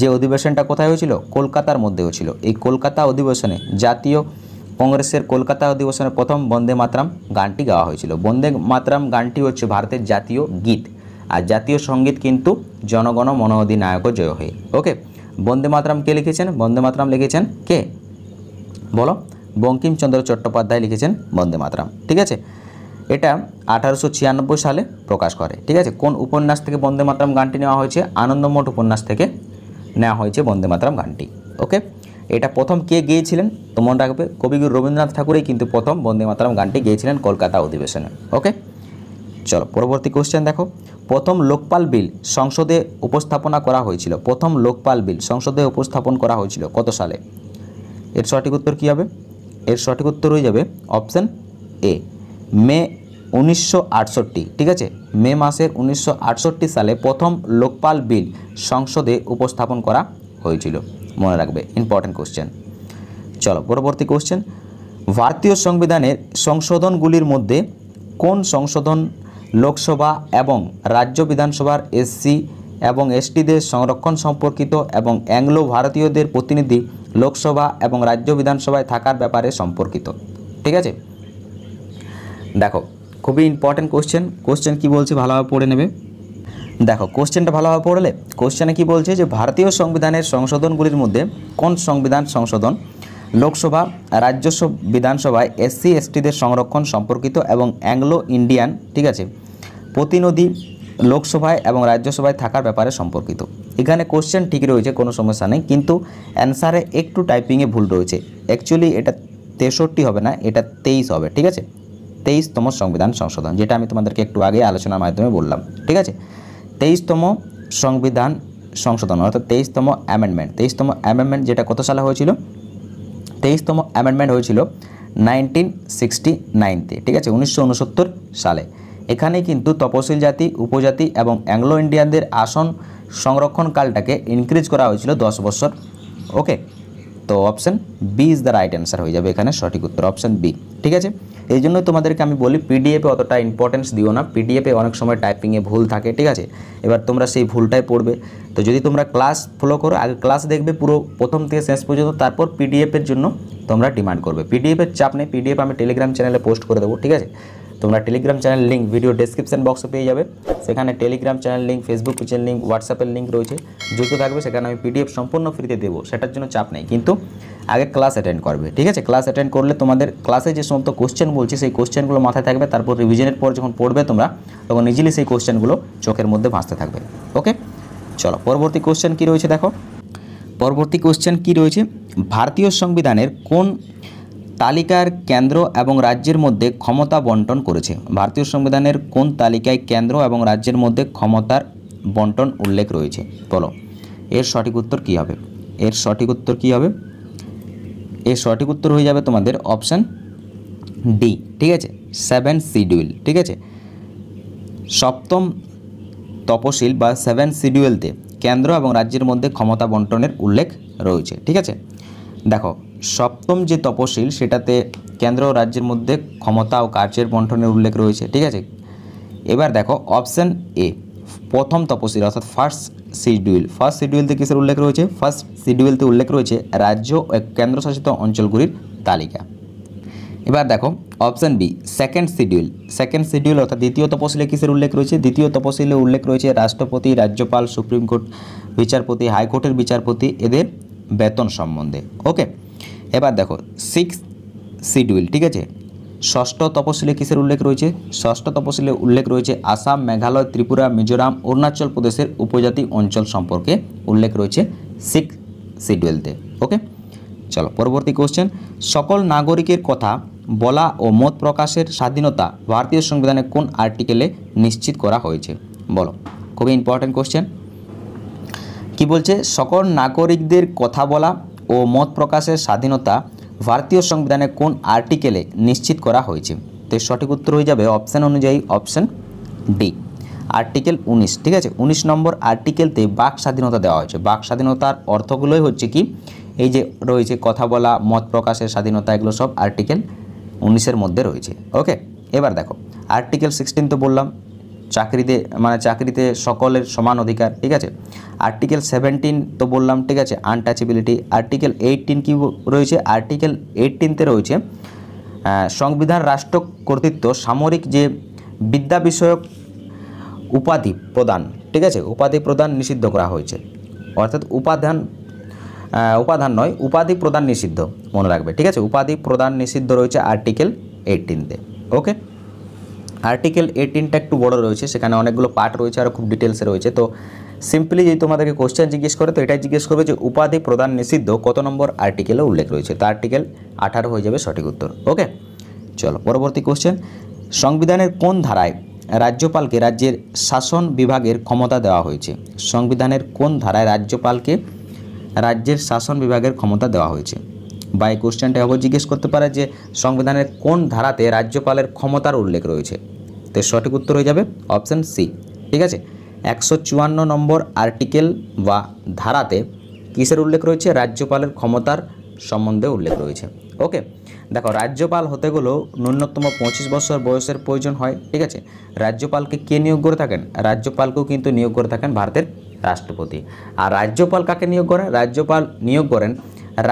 যে অধিবেশনটা কোথায় হয়েছিল? কলকাতার মধ্যে হয়েছিল। এই কলকাতা অধিবেশনে জাতীয় কংগ্রেসের কলকাতা অধিবেশনে প্রথম বন্দে মাতরম গানটি গাওয়া হয়েছিল। বন্দে মাতরম গানটি হচ্ছে ভারতের জাতীয় গীত, আর জাতীয় সঙ্গীত কিন্তু জনগণ মন অধিনায়ক জয় হে। ওকে, বন্দে মাতরম কে লিখেছেন? বন্দে মাতরম লিখেছেন কে? বলো, বঙ্কিমচন্দ্র চট্টোপাধ্যায় লিখেছেন বন্দে মাতরম। ঠিক আছে, এটা 1896 সালে প্রকাশ করে। ঠিক আছে, কোন উপন্যাস থেকে বন্দে মাতরম গানটি নেওয়া হয়েছে? আনন্দমঠ উপন্যাস থেকে নেওয়া হয়েছে বন্দে মাতরম গানটি। ওকে, এটা প্রথম কে গেয়েছিলেন? তো মনে রাখবে, কবিগুরু রবীন্দ্রনাথ ঠাকুরই কিন্তু প্রথম বন্দে মাতরম গানটি গেয়েছিলেন কলকাতা অধিবেশনে। ওকে, চলো পরবর্তী কোশ্চেন দেখো। প্রথম লোকপাল বিল সংসদে উপস্থাপনা করা হয়েছিল, প্রথম লোকপাল বিল সংসদে উপস্থাপন করা হয়েছিল কত সালে? এর সঠিক উত্তর কী হবে? এর সঠিক উত্তর হয়ে যাবে অপশান এ, মে 1968। ঠিক আছে, মে মাসের 1968 সালে প্রথম লোকপাল বিল সংসদে উপস্থাপন করা হয়েছিল, মনে রাখবে, ইম্পর্টেন্ট কোশ্চেন। চলো পরবর্তী কোশ্চেন। ভারতীয় সংবিধানের সংশোধনগুলির মধ্যে কোন সংশোধন লোকসভা এবং রাজ্য বিধানসভার এসসি এবং এসটিদের সংরক্ষণ সম্পর্কিত এবং অ্যাংলো ভারতীয়দের প্রতিনিধি লোকসভা এবং রাজ্য বিধানসভায় থাকার ব্যাপারে সম্পর্কিত? ঠিক আছে, দেখো খুবই ইম্পর্টেন্ট কোশ্চেন। কোশ্চেন কী বলছে ভালোভাবে পড়ে নেবে। দেখো কোশ্চেনটা ভালোভাবে পড়লে কোশ্চেনে কি বলছে যে ভারতীয় সংবিধানের সংশোধনগুলির মধ্যে কোন সংবিধান সংশোধন লোকসভা রাজ্য বিধানসভায় এসসি এসটিদের সংরক্ষণ সম্পর্কিত এবং অ্যাংলো ইন্ডিয়ান, ঠিক আছে, প্রতিনিধি লোকসভায় এবং রাজ্যসভায় থাকার ব্যাপারে সম্পর্কিত? এখানে কোশ্চেন ঠিক রয়েছে, কোনো সমস্যা নেই, কিন্তু অ্যান্সারে একটু টাইপিংয়ে ভুল রয়েছে। অ্যাকচুয়ালি এটা 63 হবে না, এটা 23 হবে। ঠিক আছে, 23তম সংবিধান সংশোধন, যেটা আমি তোমাদেরকে একটু আগে আলোচনার মাধ্যমে বললাম। ঠিক আছে, 23তম সংবিধান সংশোধন অর্থাৎ 23তম অ্যামেন্ডমেন্ট। 23তম অ্যামেন্ডমেন্ট যেটা কত সালে হয়েছিল? 23তম অ্যামেন্ডমেন্ট হয়েছিল 1969-তে। ঠিক আছে, 1969 সালে। এখানে কিন্তু তপশিল জাতি, উপজাতি এবং অ্যাংলো ইন্ডিয়ানদের আসন সংরক্ষণকালটাকে ইনক্রিজ করা হয়েছিল 10 বছর। ওকে, তো option B is the right answer হয়ে যাবে এখানে সঠিক উত্তর, অপশান বি। ঠিক আছে, এই জন্যই তোমাদেরকে আমি বলি পিডিএফে অতটা ইম্পর্টেন্স দিও না, পিডিএফে অনেক সময় টাইপিংয়ে ভুল থাকে। ঠিক আছে, এবার তোমরা সেই ভুলটাই পড়বে। তো যদি তোমরা ক্লাস ফলো করো, আগে ক্লাস দেখবে পুরো প্রথম থেকে শেষ পর্যন্ত, তারপর পিডিএফের জন্য তোমরা ডিমান্ড করবে। পিডিএফের চাপ নেই, পিডিএফ আমি টেলিগ্রাম চ্যানেলে পোস্ট করে দেবো। ঠিক আছে, তোমরা Telegram channel link video description বক্সে পেয়ে যাবে, সেখানে টেলিগ্রাম চ্যানেল লিঙ্ক, ফেসবুক পেজের লিঙ্ক, হোয়াটসঅ্যাপের লিঙ্ক রয়েছে, যুক্ত থাকবে। সেখানে আমি পিডিএফ সম্পূর্ণ ফ্রিতে দেবো, সেটার জন্য চাপ নেই, কিন্তু আগে ক্লাস অ্যাটেন্ড করবে। ঠিক আছে, ক্লাস অ্যাটেন্ড করলে তোমাদের ক্লাসে যে সমস্ত কোশ্চেন বলছি সেই কোশ্চেনগুলো মাথায় থাকবে, তারপর রিভিশনের পর যখন পড়বে তোমরা তখন ইজিলি সেই কোশ্চেনগুলো চোখের মধ্যে ভাসতে থাকবে। ওকে, চলো পরবর্তী কোশ্চেন কী রয়েছে দেখো। পরবর্তী কোশ্চেন কী রয়েছে? ভারতীয় সংবিধানের কোন তালিকার কেন্দ্র এবং রাজ্যের মধ্যে ক্ষমতা বন্টন করেছে? ভারতীয় সংবিধানের কোন তালিকায় কেন্দ্র এবং রাজ্যের মধ্যে ক্ষমতার বন্টন উল্লেখ রয়েছে? বলো, এর সঠিক উত্তর কী হবে? এর সঠিক উত্তর কী হবে? এর সঠিক উত্তর হয়ে যাবে তোমাদের অপশান ডি। ঠিক আছে, 7 শিডিউল। ঠিক আছে, সপ্তম তপশিল বা 7 শিডিউলতে কেন্দ্র এবং রাজ্যের মধ্যে ক্ষমতা বন্টনের উল্লেখ রয়েছে। ঠিক আছে, দেখো সপ্তম যে তপশিল সেটাতে কেন্দ্র ও রাজ্যের মধ্যে ক্ষমতা ও কার্যের বন্টনের উল্লেখ রয়েছে। ঠিক আছে, এবার দেখো অপশান এ প্রথম তপশিল অর্থাৎ ফার্স্ট শিডিউল। ফার্স্ট শিডিউলতে কিসের উল্লেখ রয়েছে? ফার্স্ট শিডিউলতে উল্লেখ রয়েছে রাজ্য ও কেন্দ্রশাসিত অঞ্চলগুলির তালিকা। এবার দেখো option B second schedule. Second schedule অর্থাৎ দ্বিতীয় তপশিলে কিসের উল্লেখ রয়েছে? দ্বিতীয় তপশিলে উল্লেখ রয়েছে রাষ্ট্রপতি, রাজ্যপাল, সুপ্রিম কোর্ট বিচারপতি, হাইকোর্টের বিচারপতি এদের বেতন সম্বন্ধে। ওকে, এবার দেখো 6 শিডিউল। ঠিক আছে, ষষ্ঠ তপশিলে কিসের উল্লেখ রয়েছে? ষষ্ঠ তপশিলে উল্লেখ রয়েছে আসাম, মেঘালয়, ত্রিপুরা, মিজোরাম, অরুণাচল প্রদেশের উপজাতি অঞ্চল সম্পর্কে উল্লেখ রয়েছে 6 শিডিউলতে। ওকে, চলো পরবর্তী কোশ্চেন। সকল নাগরিকের কথা বলা ও মত প্রকাশের স্বাধীনতা ভারতীয় সংবিধানে কোন আর্টিকেলে নিশ্চিত করা হয়েছে? বলো, খুবই ইম্পর্টেন্ট কোশ্চেন। কি বলছে? সকল নাগরিকদের কথা বলা ও মত প্রকাশের স্বাধীনতা ভারতীয় সংবিধানে কোন আর্টিকেলে নিশ্চিত করা হয়েছে? তো সঠিক উত্তর হয়ে যাবে অপশান অনুযায়ী অপশান ডি, আর্টিকেল 19। ঠিক আছে, 19 নম্বর আর্টিকেলতে বাক স্বাধীনতা দেওয়া হয়েছে। বাক স্বাধীনতার অর্থগুলোই হচ্ছে কি, এই যে রয়েছে কথা বলা, মত প্রকাশের স্বাধীনতা, এগুলো সব আর্টিকেল 19-এর মধ্যে রয়েছে। ওকে, এবার দেখো আর্টিকেল 16 তো বললাম চাকরিতে সকলের সমান অধিকার। ঠিক আছে, আর্টিকেল 17 তো বললাম। ঠিক আছে, আনটাচেবিলিটি। আর্টিকেল 18 কি রয়েছে? আর্টিকেল 18-তে রয়েছে সংবিধান রাষ্ট্র কর্তৃত্ব সামরিক যে বিদ্যা বিষয়ক উপাধি প্রদান। ঠিক আছে, উপাধি প্রদান নিষিদ্ধ করা হয়েছে, অর্থাৎ উপাদান নয়, উপাধি প্রদান নিষিদ্ধ, মনে রাখবে। ঠিক আছে, উপাধি প্রদান নিষিদ্ধ রয়েছে আর্টিকেল 18-তে। ওকে, আর্টিকেল 18টা একটু বড় রয়েছে, সেখানে অনেকগুলো পার্ট রয়েছে আর খুব ডিটেলসে রয়েছে। তো সিম্পলি যদি তোমাদেরকে কোশ্চেন জিজ্ঞেস করে তো এটাই জিজ্ঞেস করবে যে উপাধি প্রদান নিষিদ্ধ কত নম্বর আর্টিকেলে উল্লেখ রয়েছে, তো আর্টিকেল 18 হয়ে যাবে সঠিক উত্তর। ওকে, চলো পরবর্তী কোশ্চেন, সংবিধানের কোন ধারায় রাজ্যপালকে রাজ্যের শাসন বিভাগের ক্ষমতা দেওয়া হয়েছে? সংবিধানের কোন ধারায় রাজ্যপালকে রাজ্যের শাসন বিভাগের ক্ষমতা দেওয়া হয়েছে? বা এই কোশ্চেনটা আবার জিজ্ঞেস করতে পারে যে সংবিধানের কোন ধারাতে রাজ্যপালের ক্ষমতার উল্লেখ রয়েছে, তো সঠিক উত্তর হয়ে যাবে অপশান সি। ঠিক আছে, 154 নম্বর আর্টিকেল বা ধারাতে কিসের উল্লেখ রয়েছে? রাজ্যপালের ক্ষমতার সম্বন্ধে উল্লেখ রয়েছে। ওকে, দেখো রাজ্যপাল হতে গেলেও ন্যূনতম 25 বছর বয়সের প্রয়োজন হয়। ঠিক আছে, রাজ্যপালকে কে নিয়োগ করে থাকেন? রাজ্যপালকেও কিন্তু নিয়োগ করে থাকেন ভারতের রাষ্ট্রপতি। আর রাজ্যপাল কাকে নিয়োগ করেন? রাজ্যপাল নিয়োগ করেন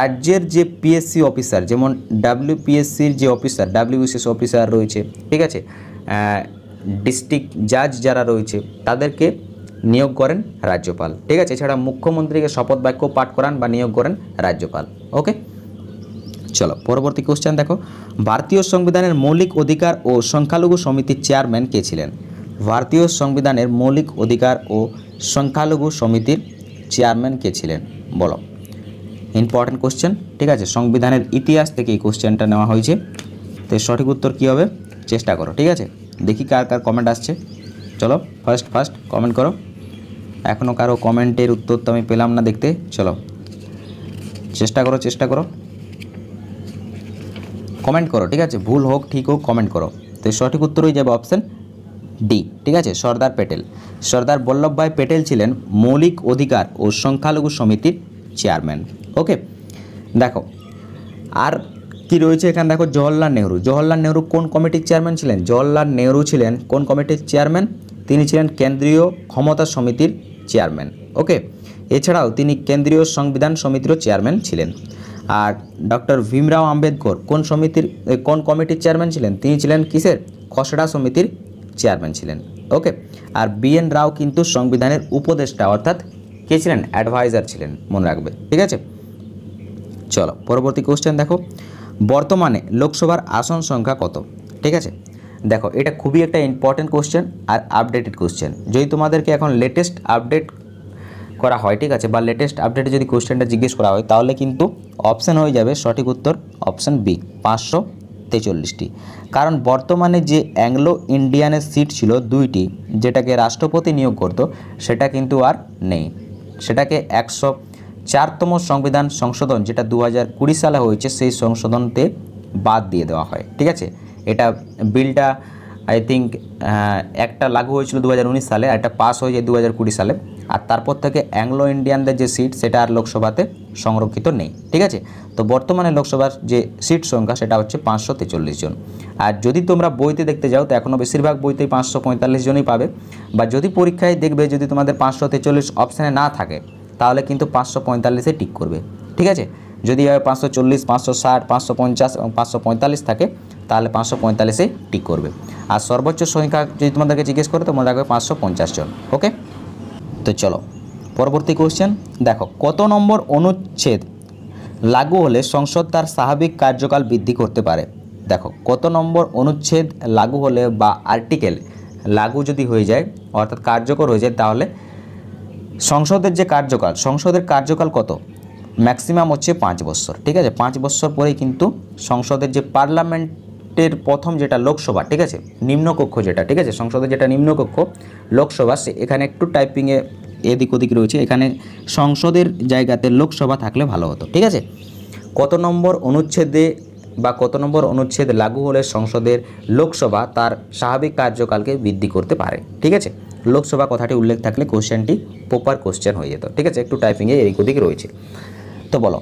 রাজ্যের যে পিএসসি অফিসার, যেমন ডাব্লিউপিএসসির যে অফিসার, ডাব্লিউবিসিএস অফিসার রয়েছে, ঠিক আছে, ডিস্ট্রিক্ট জাজ যারা রয়েছে তাদেরকে নিয়োগ করেন রাজ্যপাল। ঠিক আছে, এছাড়া মুখ্যমন্ত্রীকে শপথ বাক্য পাঠ করান বা নিয়োগ করেন রাজ্যপাল। ওকে, চলো পরবর্তী কোশ্চেন দেখো, ভারতীয় সংবিধানের মৌলিক অধিকার ও সংখ্যালঘু সমিতির চেয়ারম্যান কে ছিলেন? ভারতীয় সংবিধানের মৌলিক অধিকার ও সংখ্যালঘু সমিতির চেয়ারম্যান কে ছিলেন বলো? Important question. ঠিক আছে, সংবিধানের ইতিহাস থেকে এই কোশ্চেনটা নেওয়া হয়েছে, তো সঠিক উত্তর কী হবে চেষ্টা করো। ঠিক আছে, দেখি কার কার কমেন্ট আসছে। চলো ফার্স্ট কমেন্ট করো। এখনও কারো কমেন্টের উত্তর তো আমি পেলাম না দেখতে। চলো চেষ্টা করো কমেন্ট করো। ঠিক আছে, ভুল হোক ঠিক হোক কমেন্ট করো। তো সঠিক উত্তর হয়ে যাবে অপশান ডি। ঠিক আছে, সর্দার প্যাটেল। সর্দার বল্লভভাই প্যাটেল ছিলেন মৌলিক অধিকার ও সংখ্যালঘু সমিতির চেয়ারম্যান। ওকে, দেখো আর কি রয়েছে এখানে, দেখো জওহরলাল নেহরু। জওহরলাল নেহরু কোন কমিটির চেয়ারম্যান ছিলেন? জওহরলাল নেহরু ছিলেন কোন কমিটির চেয়ারম্যান? তিনি ছিলেন কেন্দ্রীয় ক্ষমতা সমিতির চেয়ারম্যান। ওকে, এছাড়াও তিনি কেন্দ্রীয় সংবিধান সমিতিরও চেয়ারম্যান ছিলেন। আর ডক্টর ভীমরাও আম্বেদকর কোন কমিটির চেয়ারম্যান ছিলেন? তিনি ছিলেন কিসের? খসড়া সমিতির চেয়ারম্যান ছিলেন। ওকে, আর বিএন রাও কিন্তু সংবিধানের উপদেষ্টা অর্থাৎ কে ছিলেন? অ্যাডভাইজার ছিলেন, মনে রাখবে। ঠিক আছে, চলো পরবর্তী কোশ্চেন দেখো, বর্তমানে লোকসভার আসন সংখ্যা কত? ঠিক আছে, দেখো এটা খুবই একটা ইম্পর্টেন্ট কোশ্চেন আর আপডেটেড কোশ্চেন। যদি তোমাদেরকে এখন লেটেস্ট আপডেট করা হয়, ঠিক আছে, বা লেটেস্ট আপডেটে যদি কোশ্চেনটা জিজ্ঞেস করা হয় তাহলে কিন্তু অপশান হয়ে যাবে সঠিক উত্তর অপশান বি, 543টি। কারণ বর্তমানে যে অ্যাংলো ইন্ডিয়ানের সিট ছিল 2টি, যেটাকে রাষ্ট্রপতি নিয়োগ করতো, সেটা কিন্তু আর নেই। সেটাকে 104তম সংবিধান সংশোধন যেটা 2020 সালে হয়েছে সেই সংশোধনতে বাদ দিয়ে দেওয়া হয়। ঠিক আছে, এটা বিলটা আই থিঙ্ক একটা লাগু হয়েছিল 2019 সালে, আর এটা পাস হয়ে যায় 2020 সালে। আর তারপর থেকে অ্যাংলো ইন্ডিয়ানদের যে সিট সেটা আর লোকসভাতে সংরক্ষিত নেই। ঠিক আছে, তো বর্তমানে লোকসভার যে সিট সংখ্যা সেটা হচ্ছে 543 জন। আর যদি তোমরা বইতে দেখতে যাও তো এখনও বেশিরভাগ বইতেই 545 জনই পাবে, বা যদি পরীক্ষায় দেখবে যদি তোমাদের 543 অপশানে না থাকে তাহলে কিন্তু 545-এ টিক করবে। ঠিক আছে, যদি 540, 560, 550 এবং 545 থাকে তাহলে 545-এ টিক করবে। আর সর্বোচ্চ সংখ্যা যদি তোমাদেরকে জিজ্ঞেস করে তো মনে রাখবে 550 জন। ওকে, তো চলো পরবর্তী কোশ্চেন দেখো, কত নম্বর অনুচ্ছেদ লাগু হলে সংসদ তার স্বাভাবিক কার্যকাল বৃদ্ধি করতে পারে? দেখো কত নম্বর অনুচ্ছেদ লাগু হলে বা আর্টিকেল লাগু যদি হয়ে যায় অর্থাৎ কার্যকর হয়ে যায় তাহলে সংসদের কার্যকাল কত? ম্যাক্সিমাম হচ্ছে 5 বছর। ঠিক আছে, 5 বছর পরেই কিন্তু সংসদের যে পার্লামেন্টের প্রথম যেটা লোকসভা, ঠিক আছে, নিম্নকক্ষ যেটা, ঠিক আছে, সংসদের যেটা নিম্নকক্ষ লোকসভা, এখানে একটু টাইপিংয়ে এদিক ওদিক রয়েছে, এখানে সংসদের জায়গাতে লোকসভা থাকলে ভালো হতো। ঠিক আছে, কত নম্বর অনুচ্ছেদে বা কত নম্বর অনুচ্ছেদ লাগু হলে সংসদের লোকসভা তার স্বাভাবিক কার্যকালকে বৃদ্ধি করতে পারে? ঠিক আছে, লোকসভা কথাটি উল্লেখ থাকলে কোশ্চেনটি প্রপার কোশ্চেন হয়ে যেত। ঠিক আছে, একটু টাইপিংয়ে এদিক ওদিক রয়েছে। তো বলো,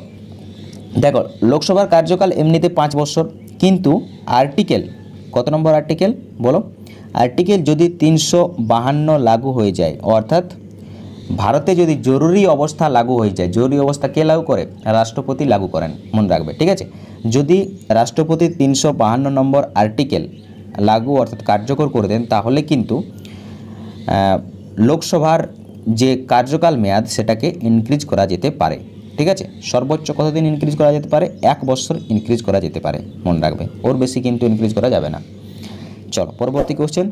দেখো লোকসভার কার্যকাল এমনিতে 5 বছর, কিন্তু আর্টিকেল কত নম্বর আর্টিকেল বলো? আর্টিকেল যদি 352 লাগু হয়ে যায়, অর্থাৎ ভারতে যদি জরুরি অবস্থা লাগু হয়ে যায়, জরুরি অবস্থা কে লাগু করে? রাষ্ট্রপতি লাগু করেন, মনে রাখবে। ঠিক আছে, যদি রাষ্ট্রপতি 352 নম্বর আর্টিকেল লাগু অর্থাৎ কার্যকর করে দেন তাহলে কিন্তু লোকসভার যে কার্যকাল মেয়াদ সেটাকে ইনক্রিজ করা যেতে পারে। ঠিক আছে, সর্বোচ্চ কতদিন ইনক্রিজ করা যেতে পারে? 1 বছর ইনক্রিজ করা যেতে পারে, মনে রাখবে, ওর বেশি কিন্তু ইনক্রিজ করা যাবে না। চলো পরবর্তী কোশ্চেন,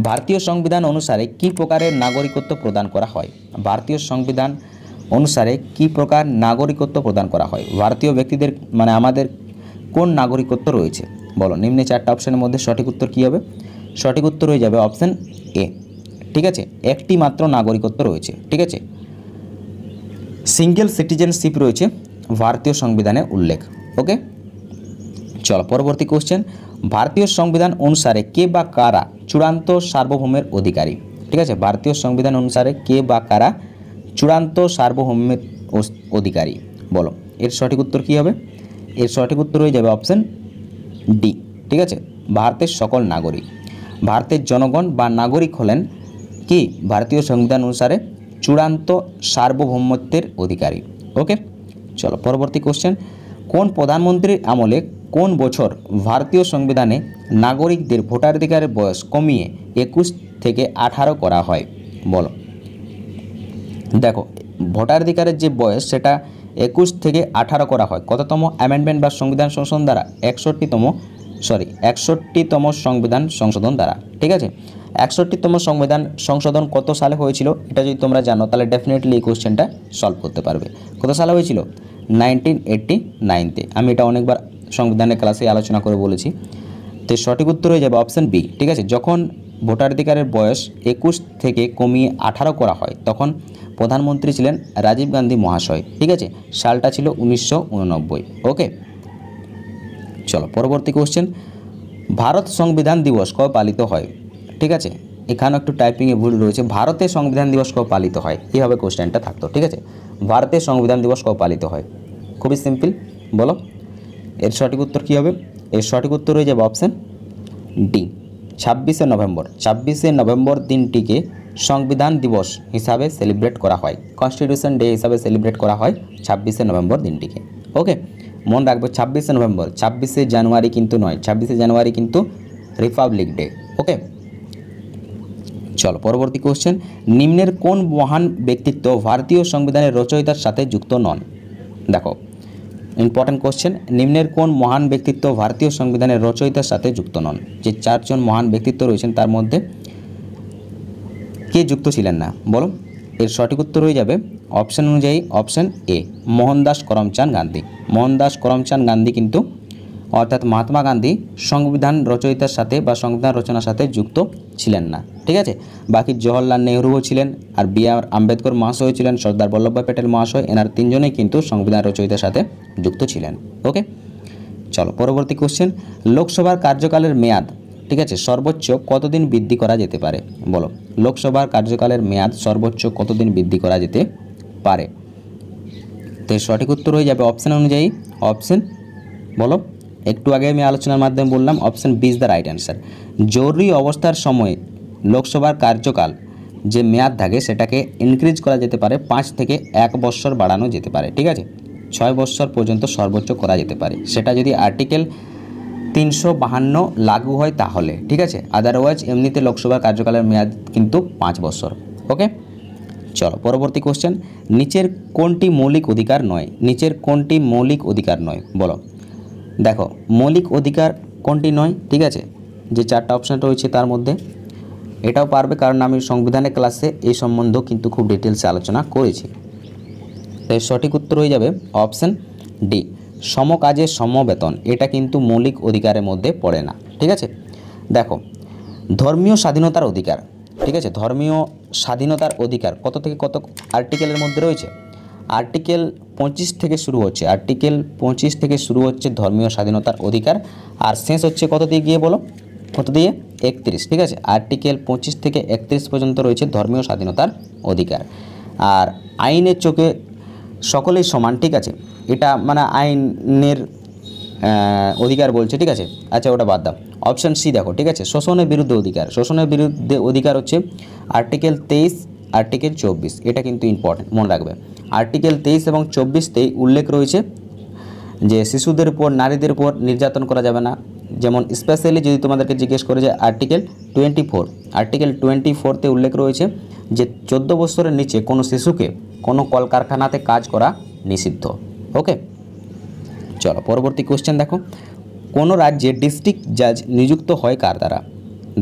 ভারতীয় সংবিধান অনুসারে কি প্রকারের নাগরিকত্ব প্রদান করা হয়? ভারতীয় সংবিধান অনুসারে কি প্রকার নাগরিকত্ব প্রদান করা হয়? ভারতীয় ব্যক্তিদের মানে আমাদের কোন নাগরিকত্ব রয়েছে বলো? নিম্নে 4টা অপশনের মধ্যে সঠিক উত্তর কী হবে? সঠিক উত্তর হয়ে যাবে অপশন এ। ঠিক আছে, একটি মাত্র নাগরিকত্ব রয়েছে। ঠিক আছে, সিঙ্গেল সিটিজেনশিপ রয়েছে ভারতীয় সংবিধানে উল্লেখ। ওকে, চলো পরবর্তী কোশ্চেন, ভারতীয় সংবিধান অনুসারে কে বা কারা চূড়ান্ত সার্বভৌমের অধিকারী? ঠিক আছে, ভারতীয় সংবিধান অনুসারে কে বা কারা চূড়ান্ত সার্বভৌমের অধিকারী বলো? এর সঠিক উত্তর কী হবে? এর সঠিক উত্তর হয়ে যাবে অপশন ডি। ঠিক আছে, ভারতের সকল নাগরিক। ভারতের জনগণ বা নাগরিক হলেন কি ভারতীয় সংবিধান অনুসারে চূড়ান্ত সার্বভৌমত্বের অধিকারী। ওকে, চলো পরবর্তী কোশ্চেন, কোন প্রধানমন্ত্রীর আমলে কোন বছর ভারতীয় সংবিধানে নাগরিকদের ভোটাধিকারের বয়স কমিয়ে 21 থেকে 18 করা হয় বলো? দেখো, ভোটাধিকারের যে বয়স সেটা 21 থেকে 18 করা হয় কততম অ্যামেন্ডমেন্ট বা সংবিধান সংশোধন দ্বারা? 61তম সংবিধান সংশোধন দ্বারা। ঠিক আছে, 61তম সংবিধান সংশোধন কত সালে হয়েছিল এটা যদি তোমরা জানো তাহলে ডেফিনেটলি এই কোশ্চেনটা সলভ করতে পারবে। কত সালে হয়েছিল? 1989-তে। আমি এটা অনেকবার সংবিধানের ক্লাসে আলোচনা করে বলেছি। তো সঠিক উত্তর হয়ে যাবে অপশন বি। ঠিক আছে, যখন ভোটাধিকারের বয়স 21 থেকে কমিয়ে 18 করা হয় তখন প্রধানমন্ত্রী ছিলেন রাজীব গান্ধী মহাশয়। ঠিক আছে, সালটা ছিল 1989। ওকে, চলো পরবর্তী কোশ্চেন, ভারত সংবিধান দিবস কবে পালিত হয়? ঠিক আছে, এখানেও একটু টাইপিংয়ে ভুল রয়েছে। ভারতের সংবিধান দিবস কবে পালিত হয় এইভাবে কোশ্চেনটা থাকতো। ঠিক আছে, ভারতের সংবিধান দিবস কবে পালিত হয়? খুবই সিম্পল, বলো এর সঠিক উত্তর কী হবে? এর সঠিক উত্তর হয়ে যাবে অপশান ডি, 26শে নভেম্বর। 26শে নভেম্বর দিনটিকে সংবিধান দিবস হিসাবে সেলিব্রেট করা হয়, কনস্টিটিউশন ডে হিসাবে সেলিব্রেট করা হয় 26শে নভেম্বর দিনটিকে। ওকে, মনে রাখবে 26শে নভেম্বর, 26শে জানুয়ারি কিন্তু নয়, 26শে জানুয়ারি কিন্তু রিপাবলিক ডে। ওকে, চলো পরবর্তী কোশ্চেন, নিম্নের কোন মহান ব্যক্তিত্ব ভারতীয় সংবিধানের রচয়িতার সাথে যুক্ত নন? দেখো ইম্পর্টেন্ট কোশ্চেন, নিম্নের কোন মহান ব্যক্তিত্ব ভারতীয় সংবিধানের রচয়িতার সাথে যুক্ত নন? যে 4জন মহান ব্যক্তিত্ব রয়েছেন তার মধ্যে কে যুক্ত ছিলেন না বলো? এর সঠিক উত্তর হয়ে যাবে অপশান অনুযায়ী অপশান এ, মোহনদাস করমচাঁদ গান্ধী। মোহনদাস করমচাঁদ গান্ধী কিন্তু অর্থাৎ মহাত্মা গান্ধী সংবিধান রচয়িতার সাথে বা সংবিধান রচনার সাথে যুক্ত ছিলেন না। ঠিক আছে, বাকি জওহরলাল নেহরুও ছিলেন, আর বি.আর. আম্বেদকর মহাশয় ছিলেন, সর্দার বল্লভভাই প্যাটেল মহাশয়, এনার 3জনেই কিন্তু সংবিধান রচয়িতার সাথে যুক্ত ছিলেন। ওকে, চলো পরবর্তী কোশ্চেন, লোকসভার কার্যকালের মেয়াদ ঠিক আছে সর্বোচ্চ কতদিন বৃদ্ধি করা যেতে পারে বলো? লোকসভার কার্যকালের মেয়াদ সর্বোচ্চ কতদিন বৃদ্ধি করা যেতে পারে? তো সঠিক উত্তর হয়ে যাবে অপশান অনুযায়ী অপশান, বলো একটু আগে আমি আলোচনার মাধ্যমে বললাম option B is the right answer. জরুরি অবস্থার সময়ে লোকসভার কার্যকাল যে মেয়াদ থাকে সেটাকে ইনক্রিজ করা যেতে পারে, 5 থেকে 1 বছর বাড়ানো যেতে পারে। ঠিক আছে, 6 বছর পর্যন্ত সর্বোচ্চ করা যেতে পারে, সেটা যদি আর্টিকেল 352 লাগু হয় তাহলে। ঠিক আছে, আদারওয়াইজ এমনিতে লোকসভার কার্যকালের মেয়াদ কিন্তু 5 বছর। ওকে, চলো পরবর্তী কোশ্চেন, নিচের কোনটি মৌলিক অধিকার নয়? নিচের কোনটি মৌলিক অধিকার নয় বলো? দেখো মৌলিক অধিকার কোনটি নয়, ঠিক আছে, যে 4টা অপশান রয়েছে তার মধ্যে এটাও পারবে কারণ আমি সংবিধানের ক্লাসে এই সম্বন্ধেও কিন্তু খুব ডিটেলসে আলোচনা করেছি। তাই সঠিক উত্তর হয়ে যাবে অপশান ডি, সমকাজে সমবেতন। এটা কিন্তু মৌলিক অধিকারের মধ্যে পড়ে না। ঠিক আছে, দেখো ধর্মীয় স্বাধীনতার অধিকার, ঠিক আছে, ধর্মীয় স্বাধীনতার অধিকার কত থেকে কত আর্টিকেলের মধ্যে রয়েছে? আর্টিকেল 25 থেকে শুরু হচ্ছে, আর্টিকেল 25 থেকে শুরু হচ্ছে ধর্মীয় স্বাধীনতার অধিকার, আর শেষ হচ্ছে কত দিয়ে গিয়ে বলো? কত দিয়ে? 31। ঠিক আছে, আর্টিকেল 25 থেকে 31 পর্যন্ত রয়েছে ধর্মীয় স্বাধীনতার অধিকার। আর আইনের চোখে সকলেই সমান। ঠিক আছে, এটা মানে আইনের অধিকার বলছে। ঠিক আছে, আচ্ছা ওটা বাদ দাও, অপশান সি দেখো। ঠিক আছে, শোষণের বিরুদ্ধে অধিকার, শোষণের বিরুদ্ধে অধিকার হচ্ছে আর্টিকেল 23, আর্টিকেল 24। এটা কিন্তু ইম্পর্টেন্ট, মনে রাখবে। আর্টিকেল 23 এবং 24তেই উল্লেখ রয়েছে যে শিশুদের উপর, নারীদের উপর নির্যাতন করা যাবে না। যেমন স্পেশালি যদি তোমাদেরকে জিজ্ঞেস করে যে আর্টিকেল 24, আর্টিকেল 24তে উল্লেখ রয়েছে যে 14 বছরের নিচে কোনো শিশুকে কোনো কলকারখানাতে কাজ করা নিষিদ্ধ। ওকে, চলো পরবর্তী কোশ্চেন দেখো, কোনো রাজ্যে ডিস্ট্রিক্ট জাজ নিযুক্ত হয় কার দ্বারা?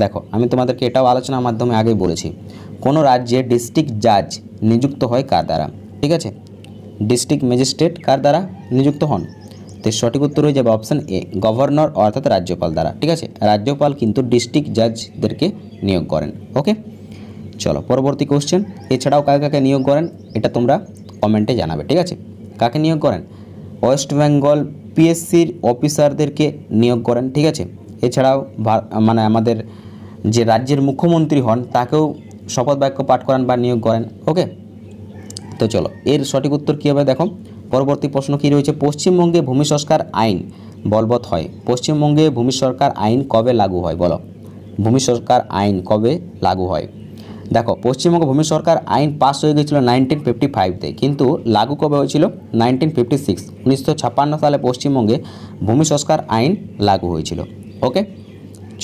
দেখো আমি তোমাদেরকে এটাও আলোচনার মাধ্যমে আগেই বলেছি, কোনো রাজ্যে ডিস্ট্রিক্ট জাজ নিযুক্ত হয় কার দ্বারা, ঠিক আছে, ডিস্ট্রিক্ট ম্যাজিস্ট্রেট কার দ্বারা নিযুক্ত হন? তো সঠিক উত্তর হয়ে যাবে অপশান এ, গভর্নর অর্থাৎ রাজ্যপাল দ্বারা, ঠিক আছে। রাজ্যপাল কিন্তু ডিস্ট্রিক্ট জাজদেরকে নিয়োগ করেন। ওকে, চলো পরবর্তী কোশ্চেন। এছাড়াও কাকে কাকে নিয়োগ করেন এটা তোমরা কমেন্টে জানাবে, ঠিক আছে। কাকে নিয়োগ করেন? ওয়েস্ট বেঙ্গল পিএসসির অফিসারদেরকে নিয়োগ করেন, ঠিক আছে। এছাড়াও মানে আমাদের যে রাজ্যের মুখ্যমন্ত্রী হন তাকেও শপথ বাক্য পাঠ করান বা নিয়োগ করেন। ওকে, তো চলো এর সঠিক উত্তর কী হবে দেখো। পরবর্তী প্রশ্ন কী রয়েছে? পশ্চিমবঙ্গে ভূমি সংস্কার আইন বলবৎ হয়। পশ্চিমবঙ্গে ভূমি সংস্কার আইন কবে লাগু হয় বলো? ভূমি সংস্কার আইন কবে লাগু হয়? দেখো পশ্চিমবঙ্গ ভূমি সরকার আইন পাস হয়ে গিয়েছিল 1955-তে, কিন্তু লাগু কবে হয়েছিল? 1956, 1956 সালে পশ্চিমবঙ্গে ভূমি সংস্কার আইন লাগু হয়েছিল। ওকে,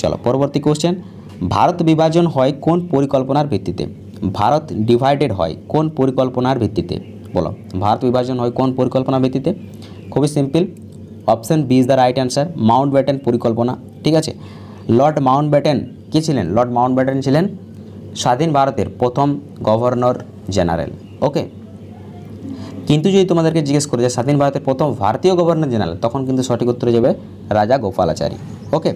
চলো পরবর্তী কোশ্চেন। ভারত বিভাজন হয় কোন পরিকল্পনার ভিত্তিতে? ভারত ডিভাইডেড হয় কোন পরিকল্পনার ভিত্তিতে বলো? ভারত বিভাজন হয় কোন পরিকল্পনার ভিত্তিতে? খুবই simple, option B is the right answer, Mountbatten পরিকল্পনা, ঠিক আছে। লর্ড মাউন্টব্যাটেন কে ছিলেন? লর্ড মাউন্টব্যাটেন ছিলেন স্বাধীন ভারতের প্রথম গভর্নর জেনারেল। ওকে, কিন্তু যদি তোমাদেরকে জিজ্ঞেস করে যে স্বাধীন ভারতের প্রথম ভারতীয় গভর্নর জেনারেল, তখন কিন্তু সঠিক উত্তরে যাবে রাজা গোপালাচারী। ওকে,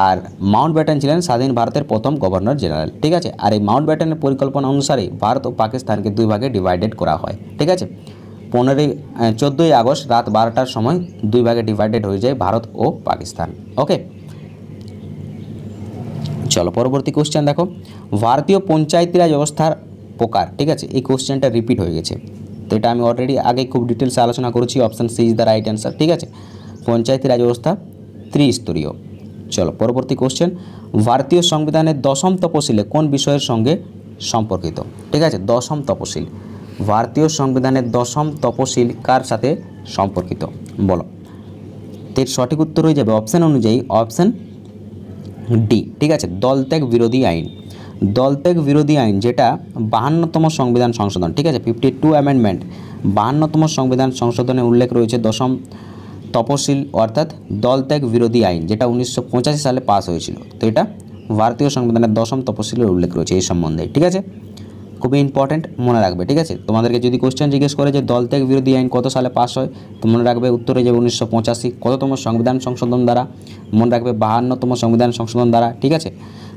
আর মাউন্টব্যাটেন ছিলেন স্বাধীন ভারতের প্রথম গভর্নর জেনারেল, ঠিক আছে। আর এই মাউন্টব্যাটেনের পরিকল্পনা অনুসারে ভারত ও পাকিস্তানকে দুই ভাগে ডিভাইডেড করা হয়, ঠিক আছে। 14ই আগস্ট রাত 12টার সময় দুই ভাগে ডিভাইডেড হয়ে যায় ভারত ও পাকিস্তান। ওকে, চলো পরবর্তী কোশ্চেন দেখো। ভারতীয় পঞ্চায়েতি রাজ ব্যবস্থার প্রকার, ঠিক আছে, এই কোশ্চেনটা রিপিট হয়ে গেছে, তো এটা আমি অলরেডি আগে খুব ডিটেলসে আলোচনা করেছি। Option C is the right answer, ঠিক আছে। পঞ্চায়েতি রাজ ব্যবস্থা ত্রিস্তরীয়। চলো পরবর্তী কোশ্চেন। ভারতীয় সংবিধানের 10ম তপশিলে কোন বিষয়ের সঙ্গে সম্পর্কিত? ঠিক আছে, 10ম তপশিল, ভারতীয় সংবিধানের 10ম তপশিল কার সাথে সম্পর্কিত বলো? এর সঠিক উত্তর হয়ে যাবে অপশান অনুযায়ী অপশান ডি, ঠিক আছে, দলত্যাগ বিরোধী আইন। দলত্যাগ বিরোধী আইন যেটা 52তম সংবিধান সংশোধন, ঠিক আছে, 52 অ্যামেন্ডমেন্ট, 52তম সংবিধান সংশোধনে উল্লেখ রয়েছে 10ম তপশিল অর্থাৎ দলত্যাগ বিরোধী আইন, যেটা 1985 সালে পাস হয়েছিল। তো এটা ভারতীয় সংবিধানের 10ম তপশিলের উল্লেখ রয়েছে এই সম্বন্ধে, ঠিক আছে। খুবই ইম্পর্টেন্ট, মনে রাখবে, ঠিক আছে। তোমাদেরকে যদি কোশ্চেন জিজ্ঞেস করে যে দলত্যাগ বিরোধী আইন কত সালে পাস হয়, তো মনে রাখবে উত্তরে যাবে 1985। কততম সংবিধান সংশোধন দ্বারা? মনে রাখবে 52তম সংবিধান সংশোধন দ্বারা, ঠিক আছে।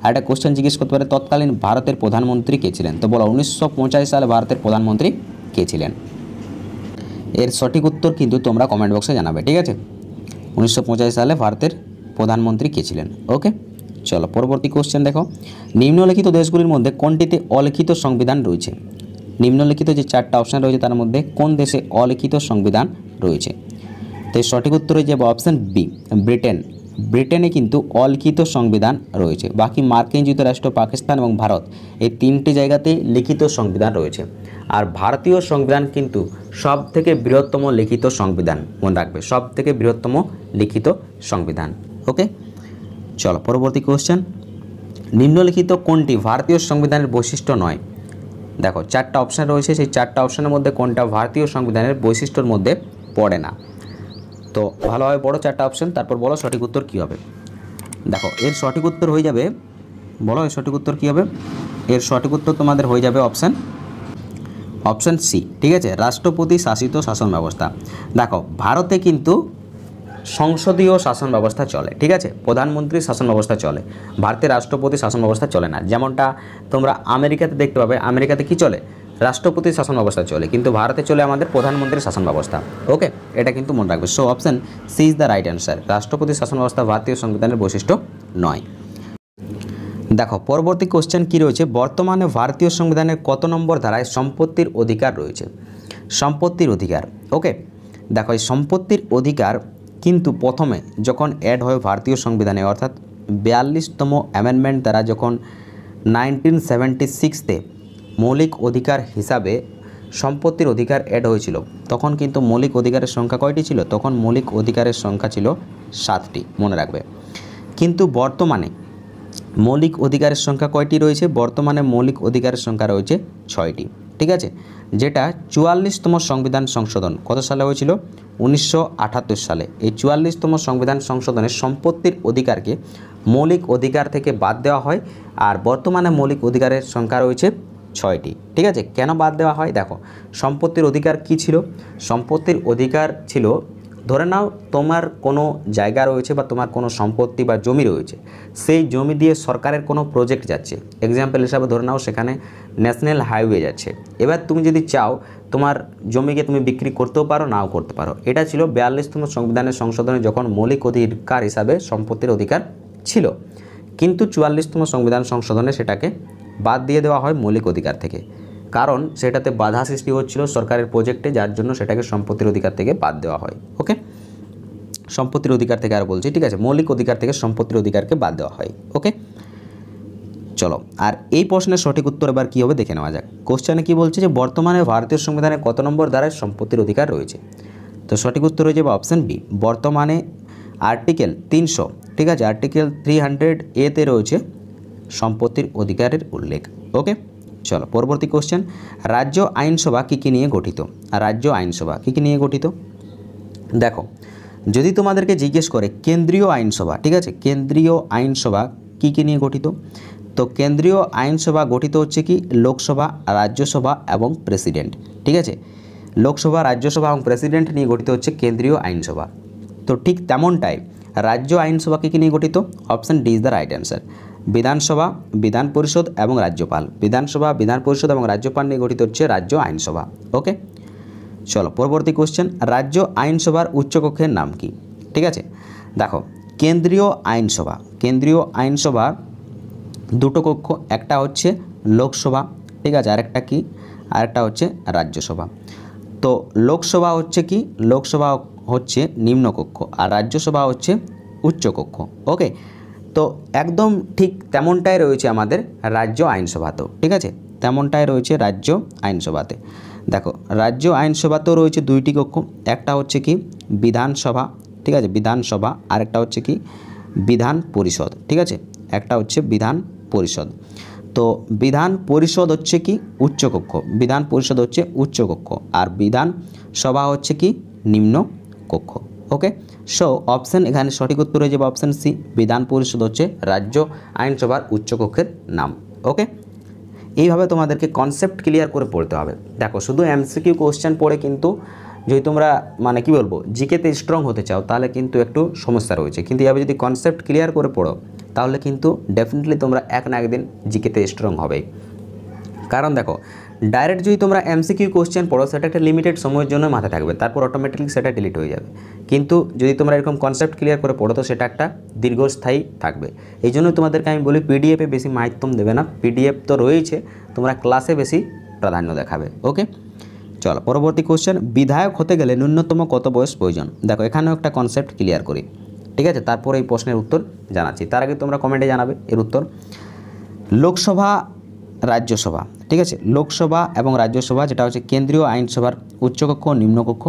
আর একটা কোশ্চেন জিজ্ঞেস করতে পারে তৎকালীন ভারতের প্রধানমন্ত্রী কে ছিলেন, তো বলো 1985 সালে ভারতের প্রধানমন্ত্রী কে ছিলেন? এর সঠিক উত্তর কিন্তু তোমরা কমেন্ট বক্সে জানাবে, ঠিক আছে। 1985 সালে ভারতের প্রধানমন্ত্রী কে ছিলেন? ওকে, চলো পরবর্তী কোশ্চেন দেখো। নিম্নলিখিত দেশগুলির মধ্যে কোনটিতে অলিখিত সংবিধান রয়েছে? নিম্নলিখিত যে 4টা অপশান রয়েছে তার মধ্যে কোন দেশে অলিখিত সংবিধান রয়েছে? তো এর সঠিক উত্তর হয়ে যাবে অপশান বি, ব্রিটেন। ব্রিটেনে কিন্তু অলিখিত সংবিধান রয়েছে। বাকি মার্কিন যুক্তরাষ্ট্র, পাকিস্তান এবং ভারত এই 3টি জায়গাতেই লিখিত সংবিধান রয়েছে। আর ভারতীয় সংবিধান কিন্তু সব থেকে বৃহত্তম লিখিত সংবিধান, মনে রাখবে, সব থেকে বৃহত্তম লিখিত সংবিধান। ওকে, চলো পরবর্তী কোশ্চেন। নিম্নলিখিত কোনটি ভারতীয় সংবিধানের বৈশিষ্ট্য নয়? দেখো 4টা অপশান রয়েছে, সেই 4টা অপশানের মধ্যে কোনটা ভারতীয় সংবিধানের বৈশিষ্ট্যর মধ্যে পড়ে না? তো ভালোভাবে পড়ো 4টা অপশান, তারপর বলো সঠিক উত্তর কী হবে। দেখো এর সঠিক উত্তর হয়ে যাবে, বলো এর সঠিক উত্তর কী হবে? এর সঠিক উত্তর তোমাদের হয়ে যাবে অপশান সি, ঠিক আছে, রাষ্ট্রপতি শাসিত শাসন ব্যবস্থা। দেখো ভারতে কিন্তু সংসদীয় শাসন ব্যবস্থা চলে, ঠিক আছে, প্রধানমন্ত্রীর শাসন ব্যবস্থা চলে, ভারতের রাষ্ট্রপতি শাসন ব্যবস্থা চলে না। যেমনটা তোমরা আমেরিকাতে দেখতে পাবে, আমেরিকাতে কি চলে? রাষ্ট্রপতির শাসন ব্যবস্থা চলে, কিন্তু ভারতে চলে আমাদের প্রধানমন্ত্রীর শাসন ব্যবস্থা। ওকে, এটা কিন্তু মনে রাখবে। So option C is the right answer, রাষ্ট্রপতির শাসন ব্যবস্থা ভারতীয় সংবিধানের বৈশিষ্ট্য নয়। দেখো পরবর্তী কোশ্চেন কি রয়েছে, বর্তমানে ভারতীয় সংবিধানের কত নম্বর ধারায় সম্পত্তির অধিকার রয়েছে? সম্পত্তির অধিকার, ওকে, দেখো এই সম্পত্তির অধিকার কিন্তু প্রথমে যখন অ্যাড হয় ভারতীয় সংবিধানে, অর্থাৎ 42তম অ্যামেন্ডমেন্ট দ্বারা যখন 1976-তে মৌলিক অধিকার হিসাবে সম্পত্তির অধিকার অ্যাড হয়েছিল, তখন কিন্তু মৌলিক অধিকারের সংখ্যা কয়টি ছিল? তখন মৌলিক অধিকারের সংখ্যা ছিল 7টি, মনে রাখবে। কিন্তু বর্তমানে মৌলিক অধিকারের সংখ্যা কয়টি রয়েছে? বর্তমানে মৌলিক অধিকারের সংখ্যা রয়েছে 6টি, ঠিক আছে, যেটা 44তম সংবিধান সংশোধন কত সালে হয়েছিল? 1978 সালে। এই 44তম সংবিধান সংশোধনে সম্পত্তির অধিকারকে মৌলিক অধিকার থেকে বাদ দেওয়া হয়। আর বর্তমানে মৌলিক অধিকারের সংখ্যা রয়েছে 6টি। ঠিক আছে, কেন বাদ দেওয়া হয়? দেখো, সম্পত্তির অধিকার কি ছিল? সম্পত্তির অধিকার ছিল, ধরে নাও তোমার কোনো জায়গা রয়েছে বা তোমার কোনো সম্পত্তি বা জমি রয়েছে, সেই জমি দিয়ে সরকারের কোনো প্রজেক্ট যাচ্ছে। এক্সাম্পল হিসাবে ধরে নাও সেখানে ন্যাশনাল হাইওয়ে যাচ্ছে। এবার তুমি যদি চাও তোমার জমিকে তুমি বিক্রি করতেও পারো, নাও করতে পারো। এটা ছিল 42তম সংবিধানের সংশোধনে যখন মৌলিক অধিকার হিসাবে সম্পত্তির অধিকার ছিল, কিন্তু 44তম সংবিধান সংশোধনে সেটাকে বাদ দিয়ে দেওয়া হয় মৌলিক অধিকার থেকে, কারণ সেটাতে বাধা সৃষ্টি হচ্ছিল সরকারের প্রজেক্টে, যার জন্য সেটাকে সম্পত্তির অধিকার থেকে বাদ দেওয়া হয়। ওকে, সম্পত্তির অধিকার থেকে আর বলছি, ঠিক আছে, মৌলিক অধিকার থেকে সম্পত্তির অধিকারকে বাদ দেওয়া হয়। ওকে, চলো, আর এই প্রশ্নের সঠিক উত্তর এবার কী হবে দেখে নেওয়া যাক। কোশ্চেনে কী বলছে যে বর্তমানে ভারতীয় সংবিধানে কত নম্বর ধারায় সম্পত্তির অধিকার রয়েছে? তো সঠিক উত্তর হয়ে যাবে অপশান বি, বর্তমানে আর্টিকেল 300, ঠিক আছে, আর্টিকেল 300A-তে রয়েছে সম্পত্তির অধিকারের উল্লেখ। ওকে, চলো পরবর্তী কোশ্চেন, রাজ্য আইনসভা কী কী নিয়ে গঠিত? রাজ্য আইনসভা কী কী নিয়ে গঠিত? দেখো, যদি তোমাদেরকে জিজ্ঞেস করে কেন্দ্রীয় আইনসভা, ঠিক আছে, কেন্দ্রীয় আইনসভা কী কী নিয়ে গঠিত? তো কেন্দ্রীয় আইনসভা গঠিত হচ্ছে কি লোকসভা, রাজ্যসভা এবং প্রেসিডেন্ট। ঠিক আছে, লোকসভা, রাজ্যসভা এবং প্রেসিডেন্ট নিয়ে গঠিত হচ্ছে কেন্দ্রীয় আইনসভা। তো ঠিক তেমনটাই রাজ্য আইনসভা কী কী নিয়ে গঠিত? Option D is the right answer, বিধানসভা, বিধান পরিষদ এবং রাজ্যপাল। বিধানসভা, বিধান পরিষদ এবং রাজ্যপাল নিয়ে গঠিত হচ্ছে রাজ্য আইনসভা। ওকে, চলো পরবর্তী কোশ্চেন, রাজ্য আইনসভার উচ্চকক্ষের নাম কি? ঠিক আছে, দেখো, কেন্দ্রীয় আইনসভা, কেন্দ্রীয় আইনসভা দুটো কক্ষ, একটা হচ্ছে লোকসভা, ঠিক আছে, আরেকটা কি, আরেকটা হচ্ছে রাজ্যসভা। তো লোকসভা হচ্ছে কি, লোকসভা হচ্ছে নিম্নকক্ষ আর রাজ্যসভা হচ্ছে উচ্চকক্ষ। ওকে, তো একদম ঠিক তেমনটাই রয়েছে আমাদের রাজ্য আইনসভাতেও। ঠিক আছে, তেমনটাই রয়েছে রাজ্য আইনসভাতে। দেখো, রাজ্য আইনসভাতেও রয়েছে দুইটি কক্ষ, একটা হচ্ছে কি বিধানসভা, ঠিক আছে, বিধানসভা, আরেকটা হচ্ছে কি বিধান পরিষদ। ঠিক আছে, একটা হচ্ছে বিধান পরিষদ। তো বিধান পরিষদ হচ্ছে কি উচ্চকক্ষ, বিধান পরিষদ হচ্ছে উচ্চকক্ষ, আর বিধান সভা হচ্ছে কি নিম্ন কক্ষ। ওকে, সো অপশান এখানে সঠিক উত্তর হয়ে যাবে অপশান সি, বিধান পরিষদ হচ্ছে রাজ্য আইনসভার উচ্চকক্ষের নাম। ওকে, এইভাবে তোমাদেরকে কনসেপ্ট ক্লিয়ার করে পড়তে হবে। দেখো, শুধু এমসিকিউ কোশ্চেন পড়ে কিন্তু যদি তোমরা মানে কি বলবো জিকেতে স্ট্রং হতে চাও তাহলে কিন্তু একটু সমস্যা রয়েছে, কিন্তু এভাবে যদি কনসেপ্ট ক্লিয়ার করে পড়ো তাহলে কিন্তু ডেফিনেটলি তোমরা এক না একদিন জিকেতে স্ট্রং হবেই। কারণ দেখো, ডাইরেক্ট যদি তোমরা এমসিকিউ কোশ্চেন পড়ো সেটা একটা লিমিটেড সময়ের জন্য মাথায় থাকবে, তারপর অটোমেটিকলি সেটা ডিলিট হয়ে যাবে। কিন্তু যদি তোমরা এরকম কনসেপ্ট ক্লিয়ার করে পড়ো তো সেটা একটা দীর্ঘস্থায়ী থাকবে। এই জন্য তোমাদেরকে আমি বলি পিডিএফে বেশি মাধ্যম দেবে না, পিডিএফ তো রয়েছে, তোমরা ক্লাসে বেশি প্রাধান্য দেখাবে। ওকে, চলো পরবর্তী কোশ্চেন, বিধায়ক হতে গেলে ন্যূনতম কত বয়স প্রয়োজন? দেখো, এখানেও একটা কনসেপ্ট ক্লিয়ার করি, ঠিক আছে, তারপর এই প্রশ্নের উত্তর জানাচ্ছি। তার আগে তোমরা কমেন্টে জানাবে এর উত্তর। লোকসভা, রাজ্যসভা, ঠিক আছে, লোকসভা এবং রাজ্যসভা যেটা হচ্ছে কেন্দ্রীয় আইনসভার উচ্চকক্ষ ও নিম্নকক্ষ।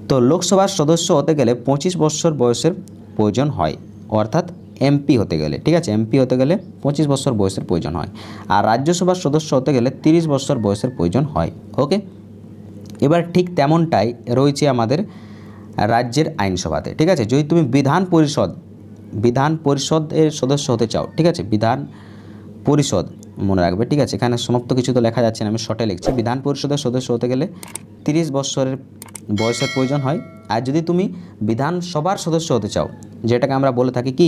তো লোকসভার সদস্য হতে গেলে 25 বছর বয়সের প্রয়োজন হয়, অর্থাৎ এমপি হতে গেলে, ঠিক আছে, এমপি হতে গেলে 25 বছর বয়সের প্রয়োজন হয়। আর রাজ্যসভার সদস্য হতে গেলে 30 বছর বয়সের প্রয়োজন হয়। ওকে, এবার ঠিক তেমনটাই রয়েছে আমাদের রাজ্যের আইনসভাতে। ঠিক আছে, যদি তুমি বিধান পরিষদের সদস্য হতে চাও, ঠিক আছে, বিধান পরিষদ মনে রাখবে, ঠিক আছে, এখানে সমস্ত কিছু তো লেখা যাচ্ছে না, আমি শর্টে লিখছি। বিধান পরিষদের সদস্য হতে গেলে 30 বছরের বয়সের প্রয়োজন হয়। আর যদি তুমি বিধানসভার সদস্য হতে চাও, যেটাকে আমরা বলে থাকি কি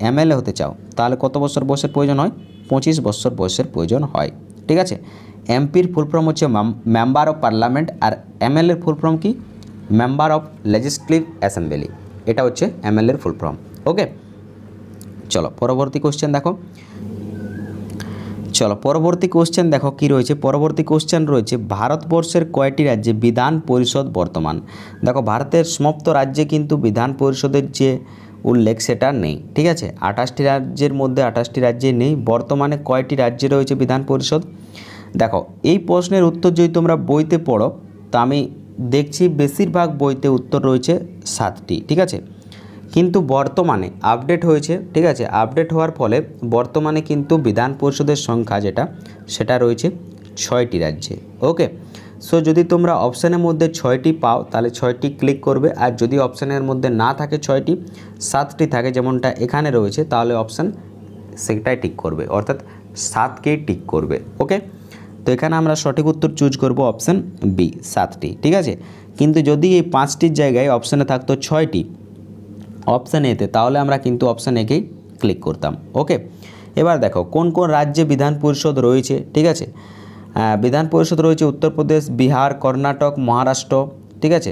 এমএলএ হতে চাও, তাহলে কত বছর বয়সের প্রয়োজন হয়? 25 বছর বয়সের প্রয়োজন হয়। ঠিক আছে, এমপির ফুল ফর্ম হচ্ছে মেম্বার অফ পার্লামেন্ট, আর এমএলএর ফুল ফর্ম কি মেম্বার অফ লেজিসলেটিভ অ্যাসেম্বলি, এটা হচ্ছে এমএলএর ফুল ফর্ম। ওকে, চলো পরবর্তী কোশ্চেন দেখো, চলো পরবর্তী কোশ্চেন দেখো কি রয়েছে। পরবর্তী কোশ্চেন রয়েছে, ভারতবর্ষের কয়টি রাজ্যে বিধান পরিষদ বর্তমান? দেখো, ভারতের সমস্ত রাজ্যে কিন্তু বিধান পরিষদের যে উল্লেখ সেটা নেই। ঠিক আছে, 28টি রাজ্যের মধ্যে 28টি রাজ্যে নেই। বর্তমানে কয়টি রাজ্যে রয়েছে বিধান পরিষদ? দেখো, এই প্রশ্নের উত্তর যদি তোমরা বইতে পড়ো তা আমি দেখছি বেশিরভাগ বইতে উত্তর রয়েছে 7টি। ঠিক আছে, কিন্তু বর্তমানে আপডেট হয়েছে, ঠিক আছে, আপডেট হওয়ার ফলে বর্তমানে কিন্তু বিধান পরিষদের সংখ্যা যেটা সেটা রয়েছে ছয়টি রাজ্যে। ওকে, সো যদি তোমরা অপশানের মধ্যে 6টি পাও তাহলে 6টি ক্লিক করবে, আর যদি অপশানের মধ্যে না থাকে 6টি, 7টি থাকে যেমনটা এখানে রয়েছে, তাহলে অপশান সেটাই টিক করবে, অর্থাৎ 7কেই টিক করবে। ওকে, তো এখানে আমরা সঠিক উত্তর চুজ করব অপশান বি, 7টি। ঠিক আছে, কিন্তু যদি এই 5টির জায়গায় অপশানে থাকতো 6টি অপশান এতে, তাহলে আমরা কিন্তু অপশান একেই ক্লিক করতাম। ওকে, এবার দেখো কোন কোন রাজ্যে বিধান পরিষদ রয়েছে। ঠিক আছে, বিধান পরিষদ রয়েছে উত্তরপ্রদেশ, বিহার, কর্ণাটক, মহারাষ্ট্র, ঠিক আছে,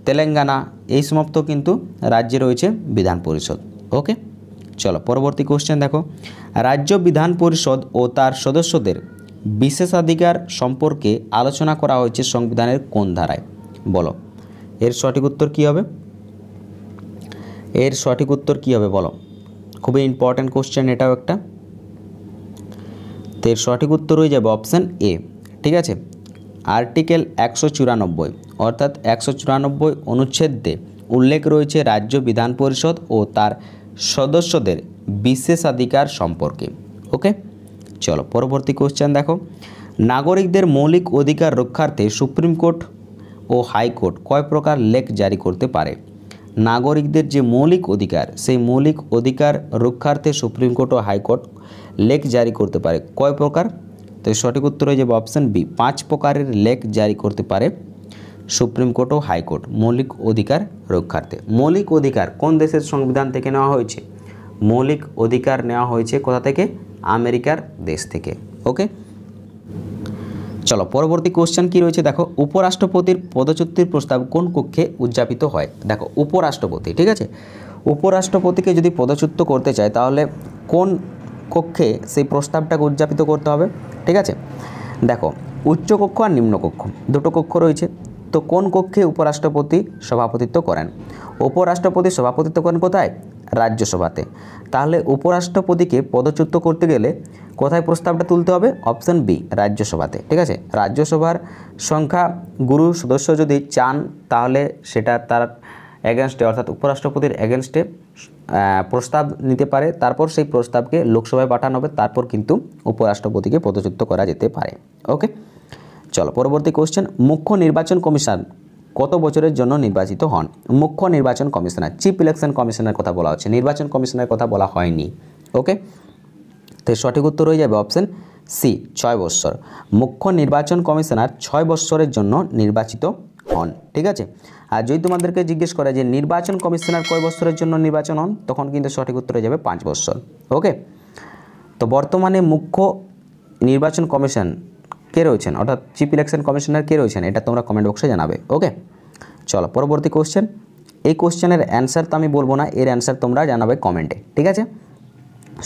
তেলেঙ্গানা, এই সমস্ত কিন্তু রাজ্যে রয়েছে বিধান পরিষদ। ওকে, চলো পরবর্তী কোশ্চেন দেখো, রাজ্য বিধান পরিষদ ও তার সদস্যদের বিশেষাধিকার সম্পর্কে আলোচনা করা হয়েছে সংবিধানের কোন ধারায়? বলো, এর সঠিক উত্তর কী হবে? এর সঠিক উত্তর কী হবে বলো? খুবই ইম্পর্ট্যান্ট কোশ্চেন এটাও একটা। তো এর সঠিক উত্তর হয়ে যাবে অপশান এ। ঠিক আছে, আর্টিকেল 194 অর্থাৎ 194 অনুচ্ছেদে উল্লেখ রয়েছে রাজ্য বিধান পরিষদ ও তার সদস্যদের বিশেষাধিকার সম্পর্কে। ওকে, চলো পরবর্তী কোশ্চেন দেখো, নাগরিকদের মৌলিক অধিকার রক্ষার্থে সুপ্রিম কোর্ট ও হাইকোর্ট কয় প্রকার লেখ জারি করতে পারে? নাগরিকদের যে মৌলিক অধিকার, সেই মৌলিক অধিকার রক্ষার্থে সুপ্রিম কোর্ট ও হাইকোর্ট লেখ জারি করতে পারে কয় প্রকার? তো সঠিক উত্তর হয়ে যাবে অপশান বি, 5 প্রকারের লেখ জারি করতে পারে সুপ্রিম কোর্ট ও হাইকোর্ট মৌলিক অধিকার রক্ষার্থে। মৌলিক অধিকার কোন দেশের সংবিধান থেকে নেওয়া হয়েছে? মৌলিক অধিকার নেওয়া হয়েছে কোথা থেকে? আমেরিকার দেশ থেকে। ওকে, চলো পরবর্তী কোশ্চেন কি রয়েছে দেখো, উপরাষ্ট্রপতির পদচ্যুতির প্রস্তাব কোন কক্ষে উদযাপিত হয়? দেখো উপরাষ্ট্রপতি, ঠিক আছে, উপরাষ্ট্রপতিকে যদি পদচ্যুত করতে চায় তাহলে কোন কক্ষে সেই প্রস্তাবটাকে উদযাপিত করতে হবে? ঠিক আছে, দেখো উচ্চকক্ষ আর নিম্নকক্ষ দুটো কক্ষ রয়েছে। তো কোন কক্ষে উপরাষ্ট্রপতি সভাপতিত্ব করেন? উপরাষ্ট্রপতি সভাপতিত্ব করেন কোথায়? রাজ্যসভাতে। তাহলে উপরাষ্ট্রপতিকে পদচ্যুত করতে গেলে কোথায় প্রস্তাবটা তুলতে হবে? অপশান বি, রাজ্যসভাতে। ঠিক আছে, রাজ্যসভার সংখ্যা গুরু সদস্য যদি চান তাহলে সেটা তার এগেনস্টে অর্থাৎ উপরাষ্ট্রপতির এগেনস্টে প্রস্তাব নিতে পারে, তারপর সেই প্রস্তাবকে লোকসভায় পাঠানো হবে, তারপর কিন্তু উপরাষ্ট্রপতিকে পদচ্যুত করা যেতে পারে। ওকে, চলো পরবর্তী কোশ্চেন, মুখ্য নির্বাচন কমিশন কত বছরের জন্য নির্বাচিত হন? মুখ্য নির্বাচন কমিশনার, চিফ ইলেকশন কমিশনের কথা বলা হচ্ছে, নির্বাচন কমিশনের কথা বলা হয়নি। ওকে, তো সঠিক উত্তর হয়ে যাবে অপশান সি, 6 বছর। মুখ্য নির্বাচন কমিশনার 6 বছরের জন্য নির্বাচিত হন। ঠিক আছে, আর যদি তোমাদেরকে জিজ্ঞেস করে যে নির্বাচন কমিশনার কয় বছরের জন্য নির্বাচন হন, তখন কিন্তু সঠিক উত্তর হয়ে যাবে 5 বছর। ওকে, তো বর্তমানে মুখ্য নির্বাচন কমিশন কে রয়েছেন, অর্থাৎ চিফ ইলেকশন কমিশনার কে রয়েছেন, এটা তোমরা কমেন্ট বক্সে জানাবে। ওকে, চলো পরবর্তী কোশ্চেন, এই কোশ্চেনের অ্যান্সার তো আমি বলবো না, এর অ্যান্সার তোমরা জানাবে কমেন্টে। ঠিক আছে,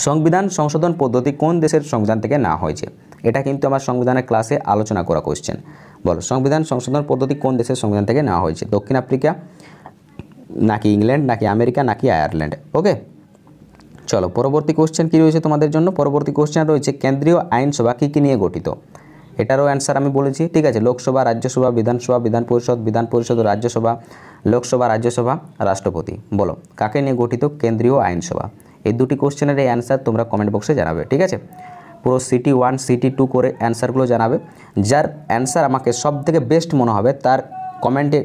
সংবিধান সংশোধন পদ্ধতি কোন দেশের সংবিধান থেকে নেওয়া হয়েছে? এটা কিন্তু আমার সংবিধানের ক্লাসে আলোচনা করা কোশ্চেন। বলো, সংবিধান সংশোধন পদ্ধতি কোন দেশের সংবিধান থেকে নেওয়া হয়েছে? দক্ষিণ আফ্রিকা, নাকি ইংল্যান্ড, নাকি আমেরিকা, নাকি আয়ারল্যান্ড? ওকে, চলো পরবর্তী কোশ্চেন কী রয়েছে তোমাদের জন্য? পরবর্তী কোশ্চেন রয়েছে কেন্দ্রীয় আইনসভা কী কী নিয়ে গঠিত? এটারও অ্যান্সার আমি বলেছি। ঠিক আছে, লোকসভা, রাজ্যসভা, বিধানসভা, বিধান পরিষদ, রাজ্যসভা, লোকসভা, রাজ্যসভা, রাষ্ট্রপতি। বলো কাকে নিয়ে গঠিত কেন্দ্রীয় আইনসভা? এই দুটি কোশ্চেনের এই অ্যান্সার তোমরা কমেন্ট বক্সে জানাবে। ঠিক আছে, পুরো সিটি 1 সিটি 2 করে অ্যান্সারগুলো জানাবে। যার অ্যান্সার আমাকে সব থেকে বেস্ট মনে হবে তার কমেন্টে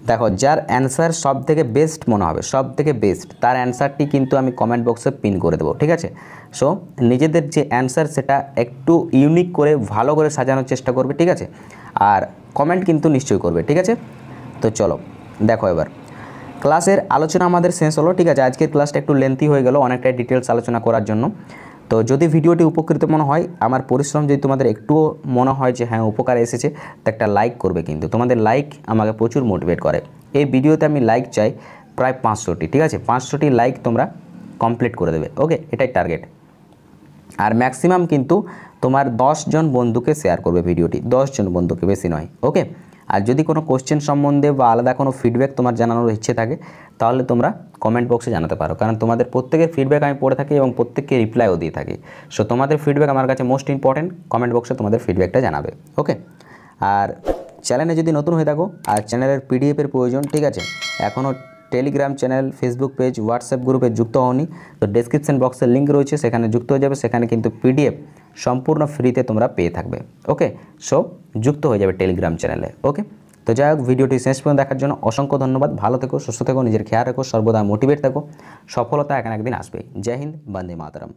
দেখো, যার অ্যান্সার সব থেকে বেস্ট মনে হবে, সব থেকে বেস্ট, তার অ্যান্সারটি কিন্তু আমি কমেন্ট বক্সে পিন করে দেবো। ঠিক আছে, সো নিজেদের যে অ্যান্সার সেটা একটু ইউনিক করে ভালো করে সাজানোর চেষ্টা করবে। ঠিক আছে, আর কমেন্ট কিন্তু নিশ্চয়ই করবে। ঠিক আছে, তো চলো দেখো এবার ক্লাসের আলোচনা আমাদের শেষ হলো। ঠিক আছে, আজকের ক্লাসটা একটু লেন্থি হয়ে গেল অনেকটাই ডিটেলস আলোচনা করার জন্য। তো যদি ভিডিওটি উপকৃত মনে হয়, আমার পরিশ্রম যদি তোমাদের একটুও মনে হয় যে হ্যাঁ উপকার এসেছে, তো একটা লাইক করবে। কিন্তু তোমাদের লাইক আমাকে প্রচুর মোটিভেট করে। এই ভিডিওতে আমি লাইক চাই প্রায় 500টি। ঠিক আছে, 500টি লাইক তোমরা কমপ্লিট করে দেবে। ওকে, এটাই টার্গেট। আর ম্যাক্সিমাম কিন্তু তোমার 10 জন বন্ধুকে শেয়ার করবে ভিডিওটি, 10 জন বন্ধুকে, বেশি নয়। ওকে, আর যদি কোনো কোশ্চেন সম্বন্ধে বা আলাদা কোনো ফিডব্যাক তোমার জানানোর ইচ্ছে থাকে তাহলে তোমরা কমেন্ট বক্সে জানাতে পারো, কারণ তোমাদের প্রত্যেকের ফিডব্যাক আমি পড়ে থাকি এবং প্রত্যেককে রিপ্লাইও দিয়ে থাকি। সো তোমাদের ফিডব্যাক আমার কাছে মোস্ট ইম্পর্টেন্ট, কমেন্ট বক্সে তোমাদের ফিডব্যাকটা জানাবে। ওকে, আর চ্যানেলে যদি নতুন হয়ে থাকো আর চ্যানেলের পিডিএফের প্রয়োজন, ঠিক আছে, এখনও Telegram channel, Facebook page, WhatsApp গ্রুপে যুক্ত হওনি তো ডেসক্রিপশন বক্সে লিঙ্ক রয়েছে, সেখানে যুক্ত হয়ে যাবে। সেখানে কিন্তু পিডিএফ সম্পূর্ণ ফ্রিতে তোমরা পেয়ে থাকবে। ওকে, সো যুক্ত হয়ে যাবে টেলিগ্রাম চ্যানেলে। ওকে, তো যাই হোক, ভিডিওটি শেষ পর্যন্ত দেখার জন্য অসংখ্য ধন্যবাদ। ভালো থেকো, সুস্থ থেকো, নিজের খেয়াল রাখো, সর্বদা মোটিভেট থাকো। সফলতা এখন একদিন আসবে। জয় হিন্দ, বন্দে মাতরম।